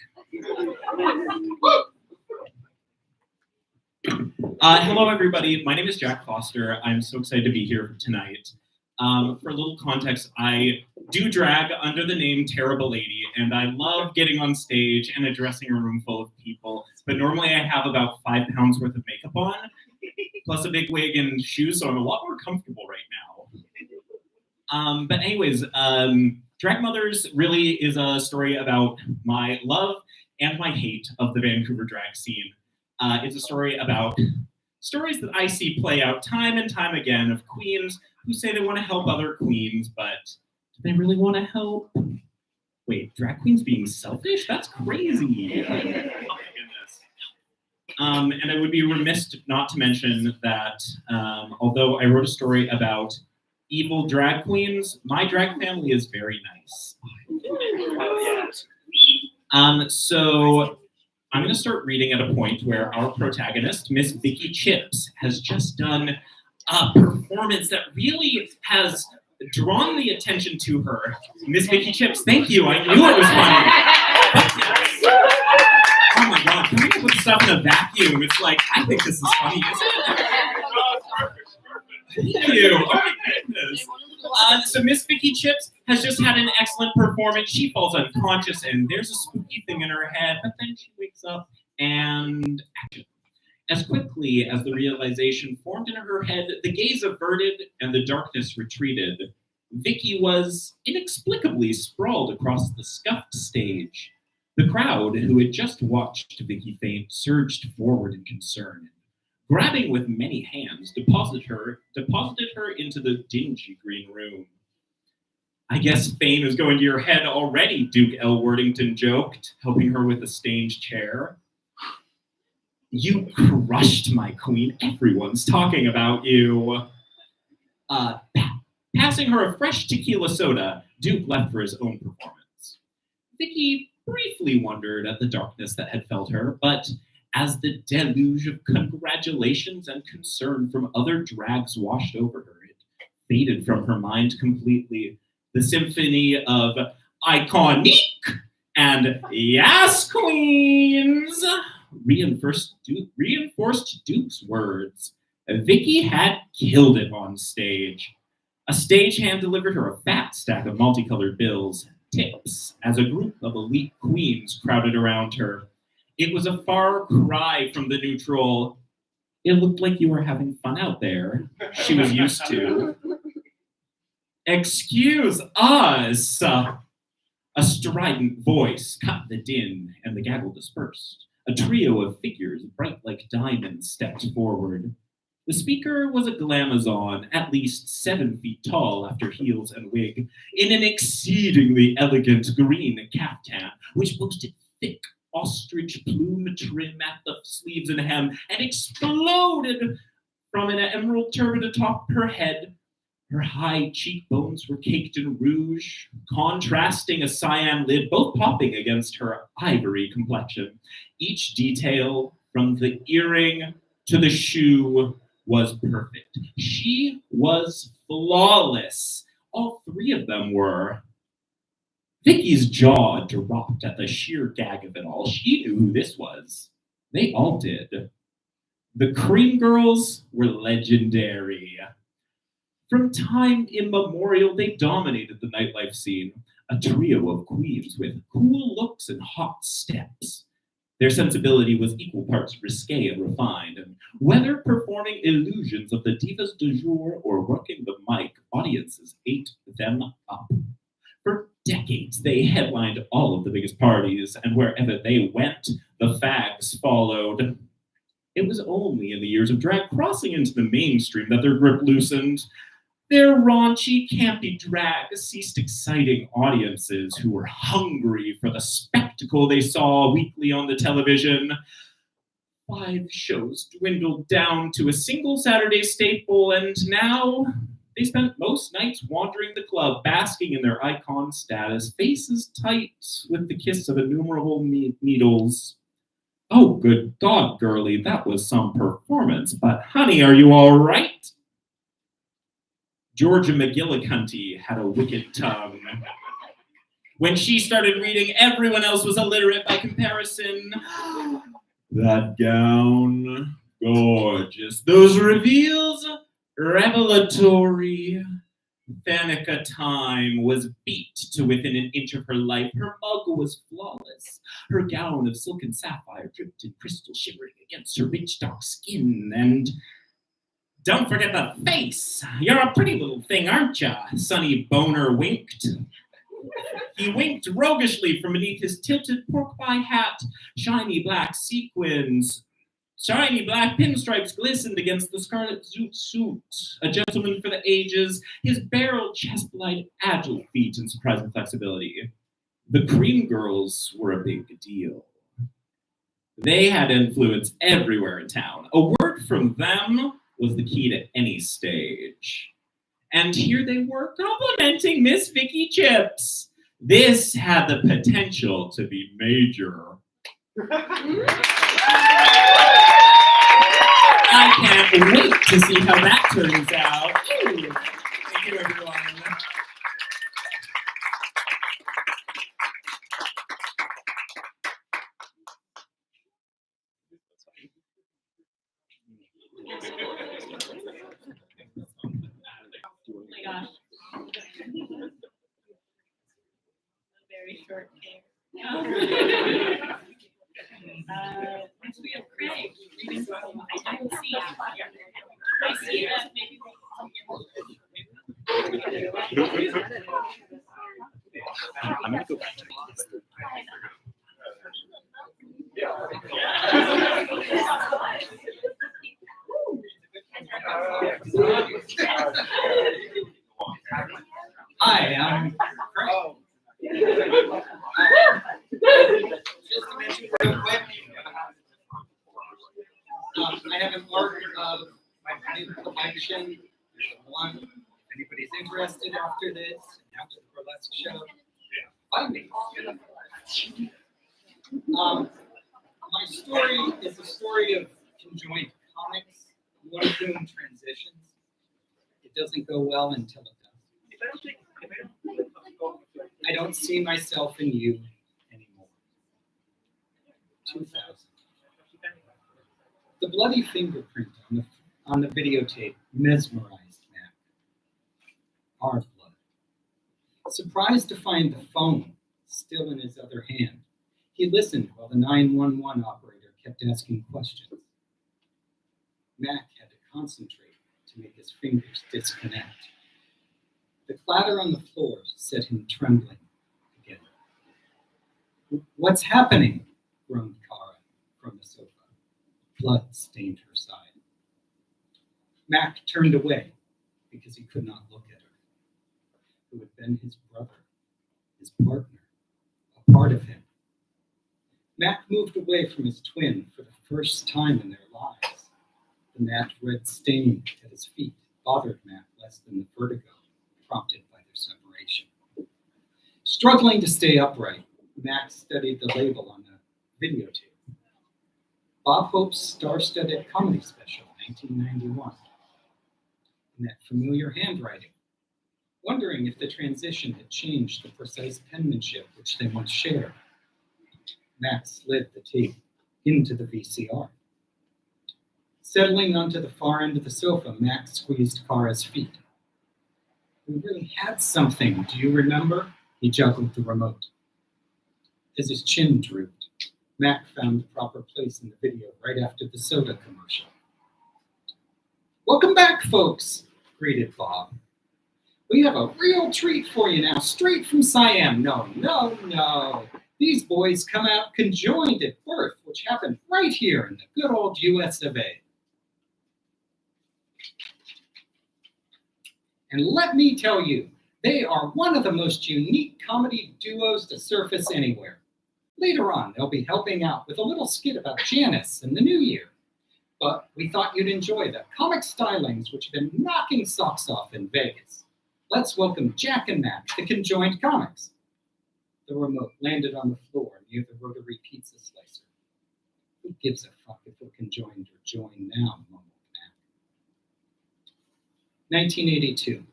Hello, everybody. My name is Jack Foster. I'm so excited to be here tonight. For a little context, I do drag under the name Terrible Lady, and I love getting on stage and addressing a room full of people. But normally I have about 5 pounds worth of makeup on, plus a big wig and shoes, so I'm a lot more comfortable right now. But anyways, Drag Mothers really is a story about my love and my hate of the Vancouver drag scene. It's a story about stories that I see play out time and time again of queens who say they want to help other queens, but do they really want to help? Wait, drag queens being selfish? That's crazy. Oh my goodness. And I would be remiss not to mention that although I wrote a story about evil drag queens, my drag family is very nice. So I'm going to start reading at a point where our protagonist, Miss Vicky Chips, has just done a performance that really has drawn the attention to her. Miss Vicky Chips, thank you. I knew it was funny. Oh my god, can we put stuff in a vacuum? It's like, I think this is funny, isn't it? Thank you. Oh my goodness. So Miss Vicky Chips has just had an excellent performance. She falls unconscious and there's a spooky thing in her head, but then she wakes up and action. As quickly as the realization formed in her head, the gaze averted and the darkness retreated. Vicky was inexplicably sprawled across the scuffed stage. The crowd, who had just watched Vicky faint, surged forward in concern. Grabbing with many hands, deposited her into the dingy green room. I guess fame is going to your head already, Duke L. Worthington joked, helping her with a stained chair. You crushed my queen. Everyone's talking about you. Passing her a fresh tequila soda, Duke left for his own performance. Vicky briefly wondered at the darkness that had filled her, but as the deluge of congratulations and concern from other drags washed over her, it faded from her mind completely. The symphony of iconic, and yes, queens. Reinforced Duke's words. Vicky had killed it on stage. A stagehand delivered her a fat stack of multicolored bills, tips, as a group of elite queens crowded around her. It was a far cry from the neutral, "It looked like you were having fun out there," she was used to. "Excuse us!" A strident voice cut the din, and the gaggle dispersed. A trio of figures, bright like diamonds, stepped forward. The speaker was a glamazon, at least 7 feet tall after heels and wig, in an exceedingly elegant green caftan, which boasted thick ostrich plume trim at the sleeves and hem, and exploded from an emerald turban atop her head. Her high cheekbones were caked in rouge, contrasting a cyan lid, both popping against her ivory complexion. Each detail, from the earring to the shoe, was perfect. She was flawless. All 3 of them were. Vicky's jaw dropped at the sheer gag of it all. She knew who this was. They all did. The Cream Girls were legendary. From time immemorial, they dominated the nightlife scene, a trio of queens with cool looks and hot steps. Their sensibility was equal parts risque and refined, and whether performing illusions of the divas du jour or working the mic, audiences ate them up. For decades, they headlined all of the biggest parties, and wherever they went, the fags followed. It was only in the years of drag crossing into the mainstream that their grip loosened. Their raunchy, campy drag ceased exciting audiences who were hungry for the spectacle they saw weekly on the television. 5 shows dwindled down to a single Saturday staple, and now they spent most nights wandering the club, basking in their icon status, faces tight with the kiss of innumerable needles. "Oh, good God, girlie, that was some performance, but honey, are you all right?" Georgia McGillicuddy had a wicked tongue. When she started reading, everyone else was illiterate by comparison. "That gown, gorgeous. Those reveals, revelatory." Fanica Time was beat to within an inch of her life. Her mug was flawless. Her gown of silken sapphire dripped in crystal, shimmering against her rich dark skin. And don't forget the face. "You're a pretty little thing, aren't ya?" Sonny Boner winked. He winked roguishly from beneath his tilted pork pie hat. Shiny black pinstripes glistened against the scarlet zoot suit. A gentleman for the ages, his barrel chest-wide agile feet and surprising flexibility. The Cream Girls were a big deal. They had influence everywhere in town. A word from them was the key to any stage. And here they were complimenting Miss Vicky Chips. This had the potential to be major. I can't wait to see how that turns out. Ooh. Thank you, everyone. Oh my gosh. A very short hair. Next we have Craig reading from I Don't See. I see that maybe I'm gonna go back to Hi, I'm Craig. Just to mention real quick, I have an art of my new collection. One, if anybody's interested after this, after the burlesque show, find me. My story is a story of conjoined comics, one of whom transitions. It doesn't go well until it does. I don't see myself in you anymore. 2000. The bloody fingerprint on the videotape mesmerized Mac. Our blood. Surprised to find the phone still in his other hand, he listened while the 911 operator kept asking questions. Mac had to concentrate to make his fingers disconnect. The clatter on the floor set him trembling again. "What's happening?" groaned Kara from the sofa. Blood stained her side. Mac turned away because he could not look at her, who had been his brother, his partner, a part of him. Mac moved away from his twin for the first time in their lives. The matte red stain at his feet bothered Mac less than the vertigo prompted by their separation. Struggling to stay upright, Mac studied the label on the videotape. Bob Hope's star-studded comedy special, 1991. In that familiar handwriting, wondering if the transition had changed the precise penmanship which they once shared. Mac slid the tape into the VCR. Settling onto the far end of the sofa, Mac squeezed Kara's feet. "We really had something, do you remember?" He juggled the remote. As his chin drooped, Mac found the proper place in the video right after the soda commercial. "Welcome back, folks," greeted Bob. "We have a real treat for you now, straight from Siam. No. These boys come out conjoined at birth, which happened right here in the good old US of A. And let me tell you, they are one of the most unique comedy duos to surface anywhere. Later on, they'll be helping out with a little skit about Janice in the new year. But we thought you'd enjoy the comic stylings which have been knocking socks off in Vegas. Let's welcome Jack and Mac, the conjoined comics." The remote landed on the floor near the rotary pizza slicer. "Who gives a fuck if we're conjoined or joined now?" mumbled Mac. 1982.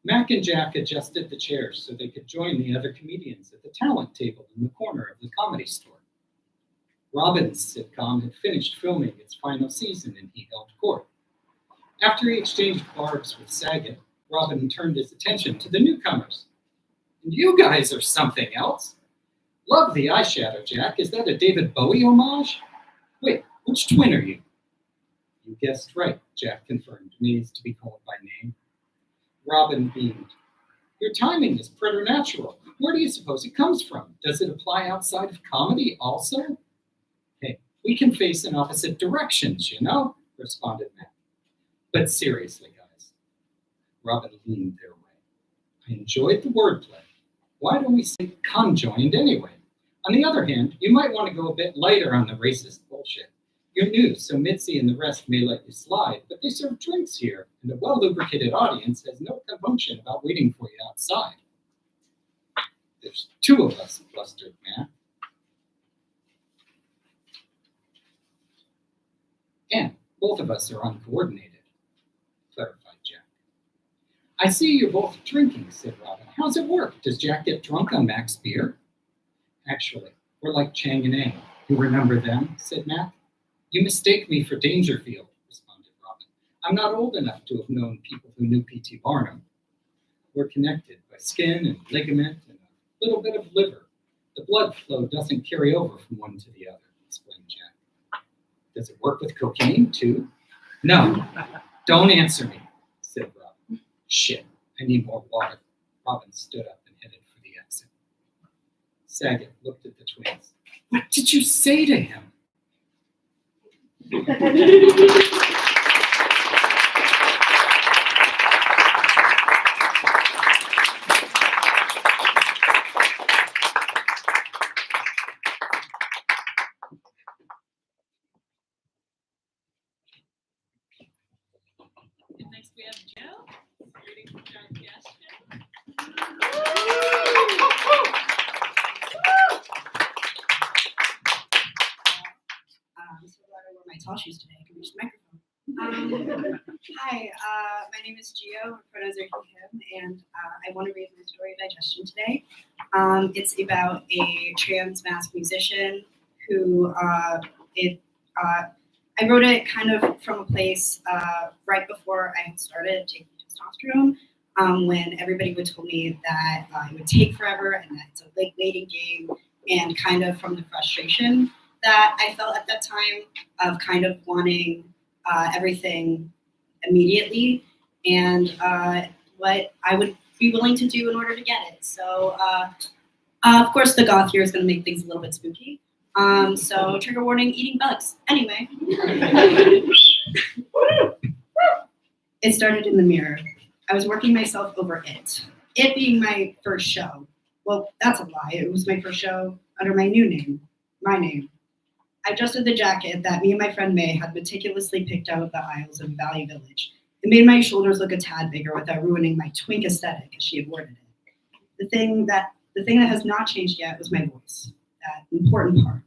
Mac and Jack adjusted the chairs so they could join the other comedians at the talent table in the corner of the Comedy Store. Robin's sitcom had finished filming its final season and he held court. After he exchanged barbs with Saget, Robin turned his attention to the newcomers. "And you guys are something else. Love the eyeshadow, Jack. Is that a David Bowie homage? Wait, which twin are you?" "You guessed right," Jack confirmed, amazed to be called by name. Robin beamed. "Your timing is preternatural. Where do you suppose it comes from? Does it apply outside of comedy also?" "Hey, we can face in opposite directions, you know," responded Mac. "But seriously, guys." Robin leaned their way. "I enjoyed the wordplay. Why don't we say conjoined anyway? On the other hand, you might want to go a bit lighter on the racist bullshit. You're new, so Mitzi and the rest may let you slide, but they serve drinks here, and a well-lubricated audience has no compunction about waiting for you outside." "There's two of us," blustered Matt. "And both of us are uncoordinated," clarified Jack. "I see you're both drinking," said Robin. "How's it work? Does Jack get drunk on Mac's beer?" "Actually, we're like Chang and Eng. You remember them?" said Mac. "You mistake me for Dangerfield," responded Robin. "I'm not old enough to have known people who knew P.T. Barnum. We're connected by skin and ligament and a little bit of liver. The blood flow doesn't carry over from one to the other," explained Jack. "Does it work with cocaine, too?" "No, don't answer me," said Robin. "Shit, I need more water." Robin stood up and headed for the exit. Saget looked at the twins. "What did you say to him?" And next we have Joe, reading from John Guest. I'm so glad I wore my tall shoes today. I can reach the microphone. Hi, my name is Gio. My pronouns are he, him, and I want to read my story. for your digestion today. It's about a trans masked musician who I wrote it kind of from a place right before I had started taking testosterone, when everybody would tell me that it would take forever and that it's a big waiting game, and kind of from the frustration that I felt at that time of kind of wanting everything immediately, and what I would be willing to do in order to get it. So, of course, the goth here is going to make things a little bit spooky. So trigger warning, eating bugs. Anyway. It started in the mirror. I was working myself over it. It being my first show. Well, that's a lie. It was my first show under my new name, my name. I adjusted the jacket that me and my friend May had meticulously picked out of the aisles of Valley Village. It made my shoulders look a tad bigger without ruining my twink aesthetic, as she had worded it. The thing that has not changed yet was my voice, that important part.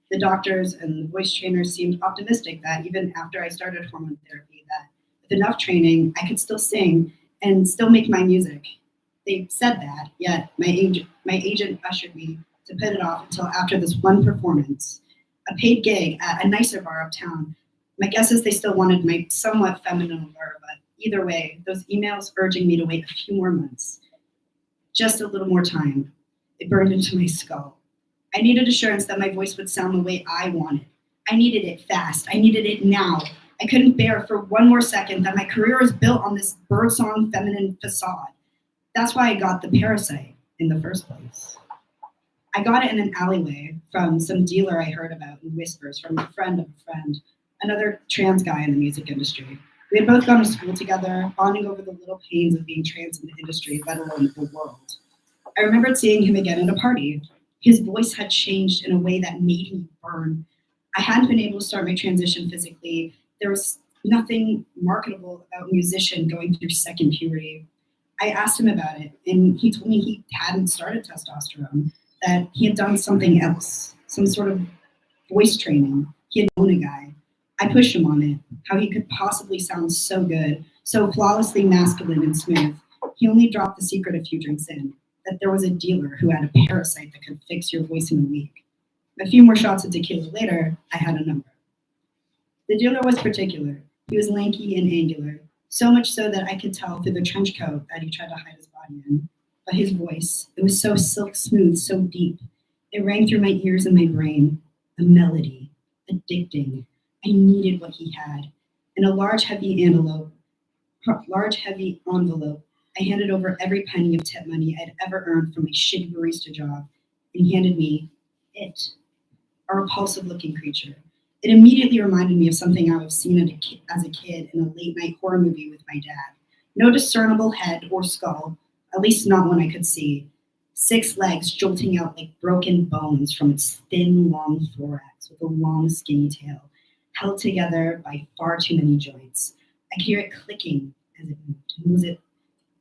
The doctors and the voice trainers seemed optimistic that even after I started hormone therapy, that with enough training, I could still sing and still make my music. They said that, yet my agent ushered me to put it off until after this one performance, a paid gig at a nicer bar uptown. My guess is they still wanted my somewhat feminine allure, but either way, those emails urging me to wait a few more months. Just a little more time. It burned into my skull. I needed assurance that my voice would sound the way I wanted. I needed it fast. I needed it now. I couldn't bear for one more second that my career was built on this birdsong feminine facade. That's why I got the Parasite in the first place. I got it in an alleyway from some dealer I heard about in whispers from a friend of a friend, another trans guy in the music industry. We had both gone to school together, bonding over the little pains of being trans in the industry, let alone the world. I remembered seeing him again at a party. His voice had changed in a way that made me burn. I hadn't been able to start my transition physically. There was nothing marketable about a musician going through second puberty. I asked him about it, and he told me he hadn't started testosterone, that he had done something else, some sort of voice training. He had known a guy. I pushed him on it, how he could possibly sound so good, so flawlessly masculine and smooth. He only dropped the secret a few drinks in, that there was a dealer who had a parasite that could fix your voice in a week. A few more shots of tequila later, I had a number. The dealer was particular. He was lanky and angular, so much so that I could tell through the trench coat that he tried to hide his body in. But his voice, it was so silk smooth, so deep. It rang through my ears and my brain, a melody, addicting. I needed what he had. In a large, heavy envelope, I handed over every penny of tip money I'd ever earned from my shitty barista job, and he handed me it, a repulsive-looking creature. It immediately reminded me of something I have seen as a kid in a late-night horror movie with my dad. No discernible head or skull, at least not one I could see. 6 legs jolting out like broken bones from its thin, long thorax with a long, skinny tail, held together by far too many joints. I could hear it clicking as it moved. Was it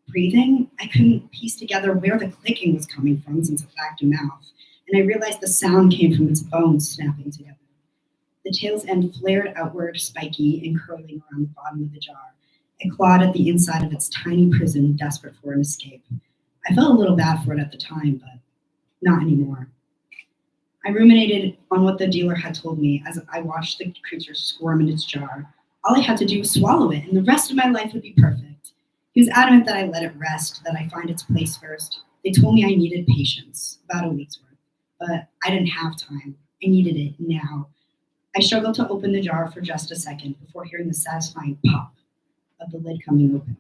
breathing? I couldn't piece together where the clicking was coming from since it lacked a mouth, and I realized the sound came from its bones snapping together. The tail's end flared outward, spiky and curling around the bottom of the jar. It clawed at the inside of its tiny prison, desperate for an escape. I felt a little bad for it at the time, but not anymore. I ruminated on what the dealer had told me as I watched the creature squirm in its jar. All I had to do was swallow it, and the rest of my life would be perfect. He was adamant that I let it rest, that I find its place first. They told me I needed patience, about a week's worth, but I didn't have time. I needed it now. I struggled to open the jar for just a second before hearing the satisfying pop of the lid coming open.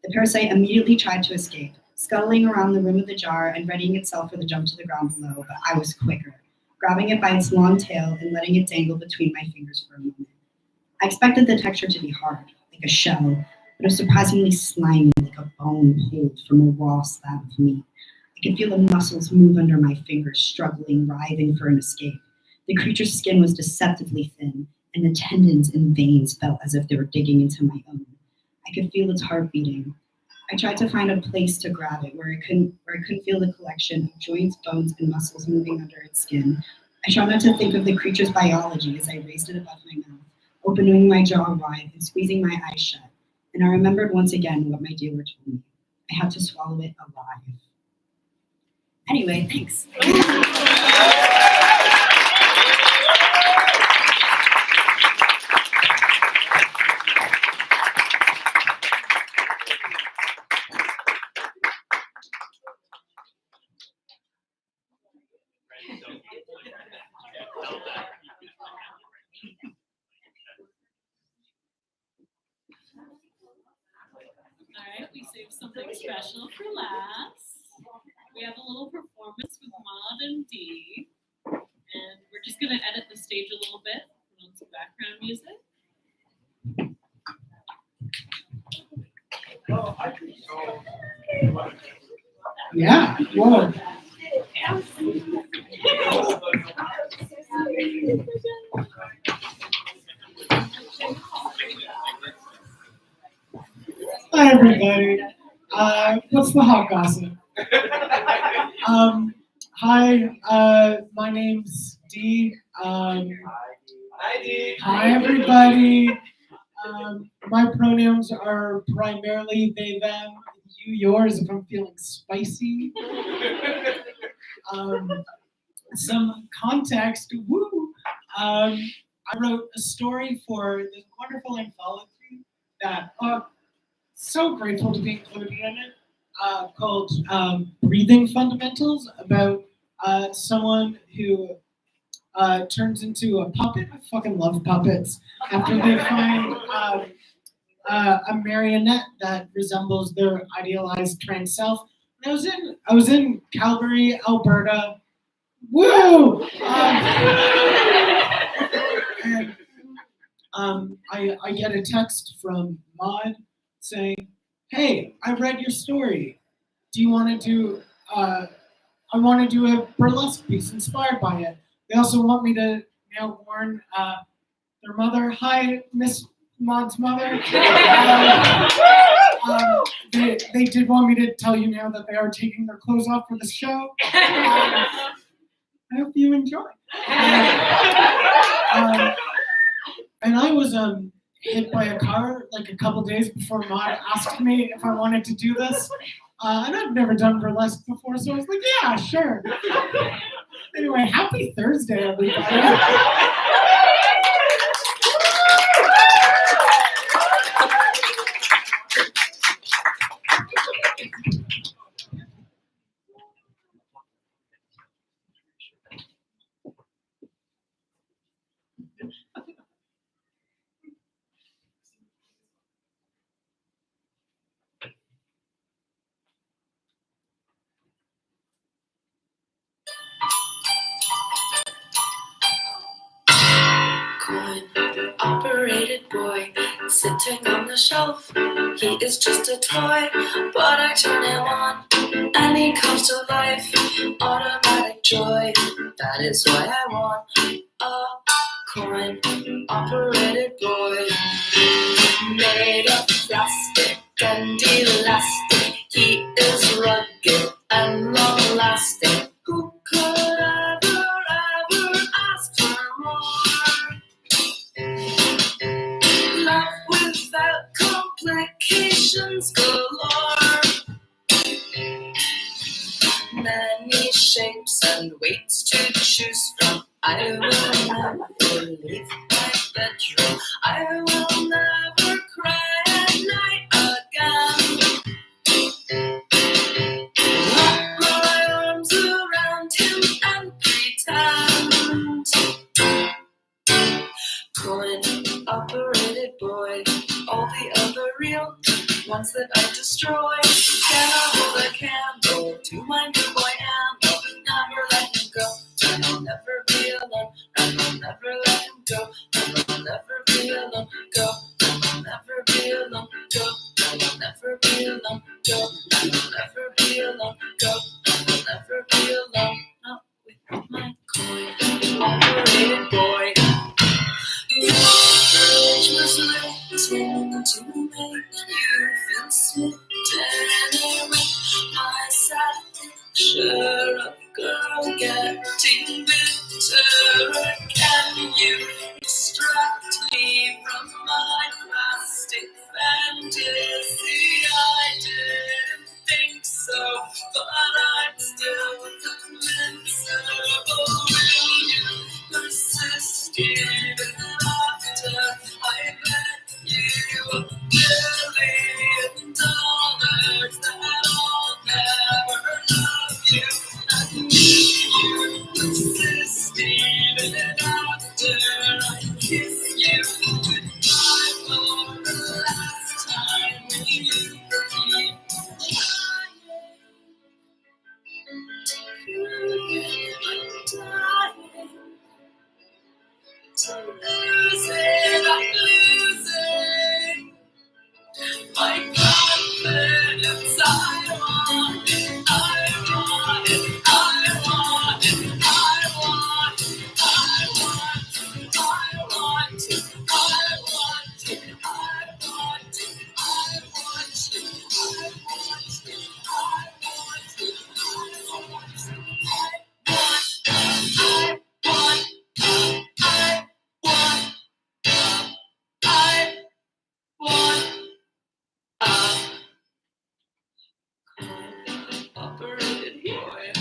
The parasite immediately tried to escape, scuttling around the rim of the jar and readying itself for the jump to the ground below, but I was quicker, grabbing it by its long tail and letting it dangle between my fingers for a moment. I expected the texture to be hard, like a shell, but it was surprisingly slimy, like a bone pulled from a raw slab of meat. I could feel the muscles move under my fingers, struggling, writhing for an escape. The creature's skin was deceptively thin, and the tendons and veins felt as if they were digging into my own. I could feel its heart beating. I tried to find a place to grab it where I couldn't feel the collection of joints, bones, and muscles moving under its skin. I tried not to think of the creature's biology as I raised it above my mouth, opening my jaw wide and squeezing my eyes shut. And I remembered once again what my dealer told me. I had to swallow it alive. Anyway, thanks. Alright, we saved something special for last. We have a little performance with Maud and Dee. And we're just gonna edit the stage a little bit, put on some background music. Yeah, whoa. Hi, everybody. What's the hot gossip? Hi, my name's Dee. Hi, Dee. Hi, everybody. My pronouns are primarily they, them, you, yours if I'm feeling spicy. Some context, woo. I wrote a story for this wonderful anthology that so grateful to be included in it, called Breathing Fundamentals, about someone who turns into a puppet. I fucking love puppets. After they find a marionette that resembles their idealized trans self. And I was in Calgary, Alberta. Woo! I get a text from Maud saying, "Hey, I read your story. Do you want to do? I want to do a burlesque piece inspired by it. They also want me to warn their mother. Hi, Miss Maud's mother. They did want me to tell you now that they are taking their clothes off for the show. I hope you enjoy. And I was hit by a car like a couple days before Maud asked me if I wanted to do this. And I've never done burlesque before, so I was like, yeah, sure. Anyway, happy Thursday, everybody. Coin-operated boy sitting on the shelf. He is just a toy, but I turn him on and he comes to life. Automatic joy, that is why I want a coin-operated boy. Made of plastic and elastic, he is rugged and long-lasting. Who could ever ask for more? Love without complications galore. Many shapes and weights to choose from. I will never leave my bedroom. I will never cry at night again. Wrap my arms around him and pretend. Coin-operated boy, all the other real ones that I destroy. Cannot hold a candle to my new boy handle. Never let him go, and I'll never be alone. And I'll never let him go, and I'll never be alone. Go, and I'll never be alone. Go, and I'll never be alone. Go, and I'll never be alone. Go, and I'll never be alone. Not with my coin-operated boy. It was written to make you feel smitten. Anyway, my sad picture of girl getting bitter. Can you extract me from my plastic fantasy? I didn't think so, but I'm still losing, I'm losing my confidence. I want it, I want it, I want it, I want it, I want it, I want it, I want it, I want it, I want it, I want it, operated boy.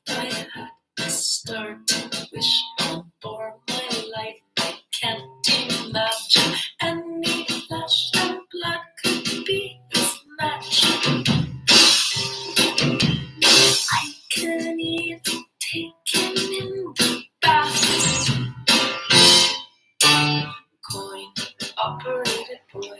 I had to start to wish for my life. I can't imagine any flesh and blood could be his match. I can even take him in the bath. Coin operated boy.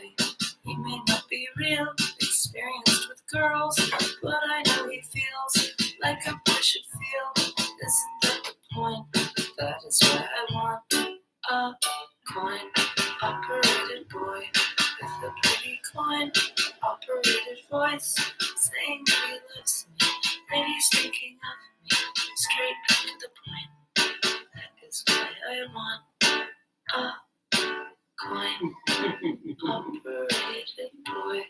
He may not be real experienced with girls, but I know he feels like a boy should feel. Isn't that the point? That is why I want a coin operated boy with a pretty coin operated voice saying that he loves me and he's thinking of me straight to the point. That is why I want a coin operated boy.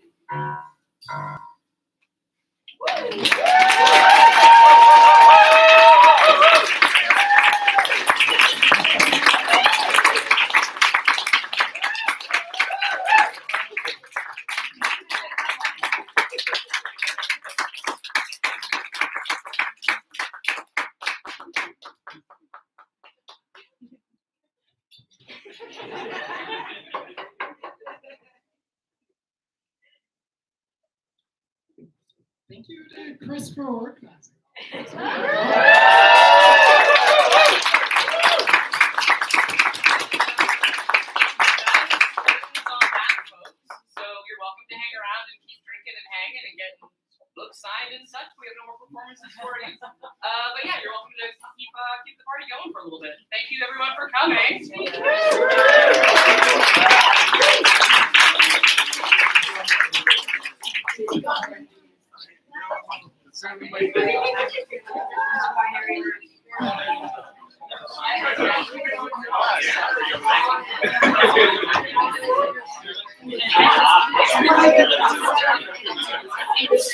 Thank you to Chris for organizing. So you're welcome to hang around and keep drinking and hanging and getting books signed and such. We have no more performances for you. But yeah, you're welcome to keep the party going for a little bit. Thank you everyone for coming. Thank you.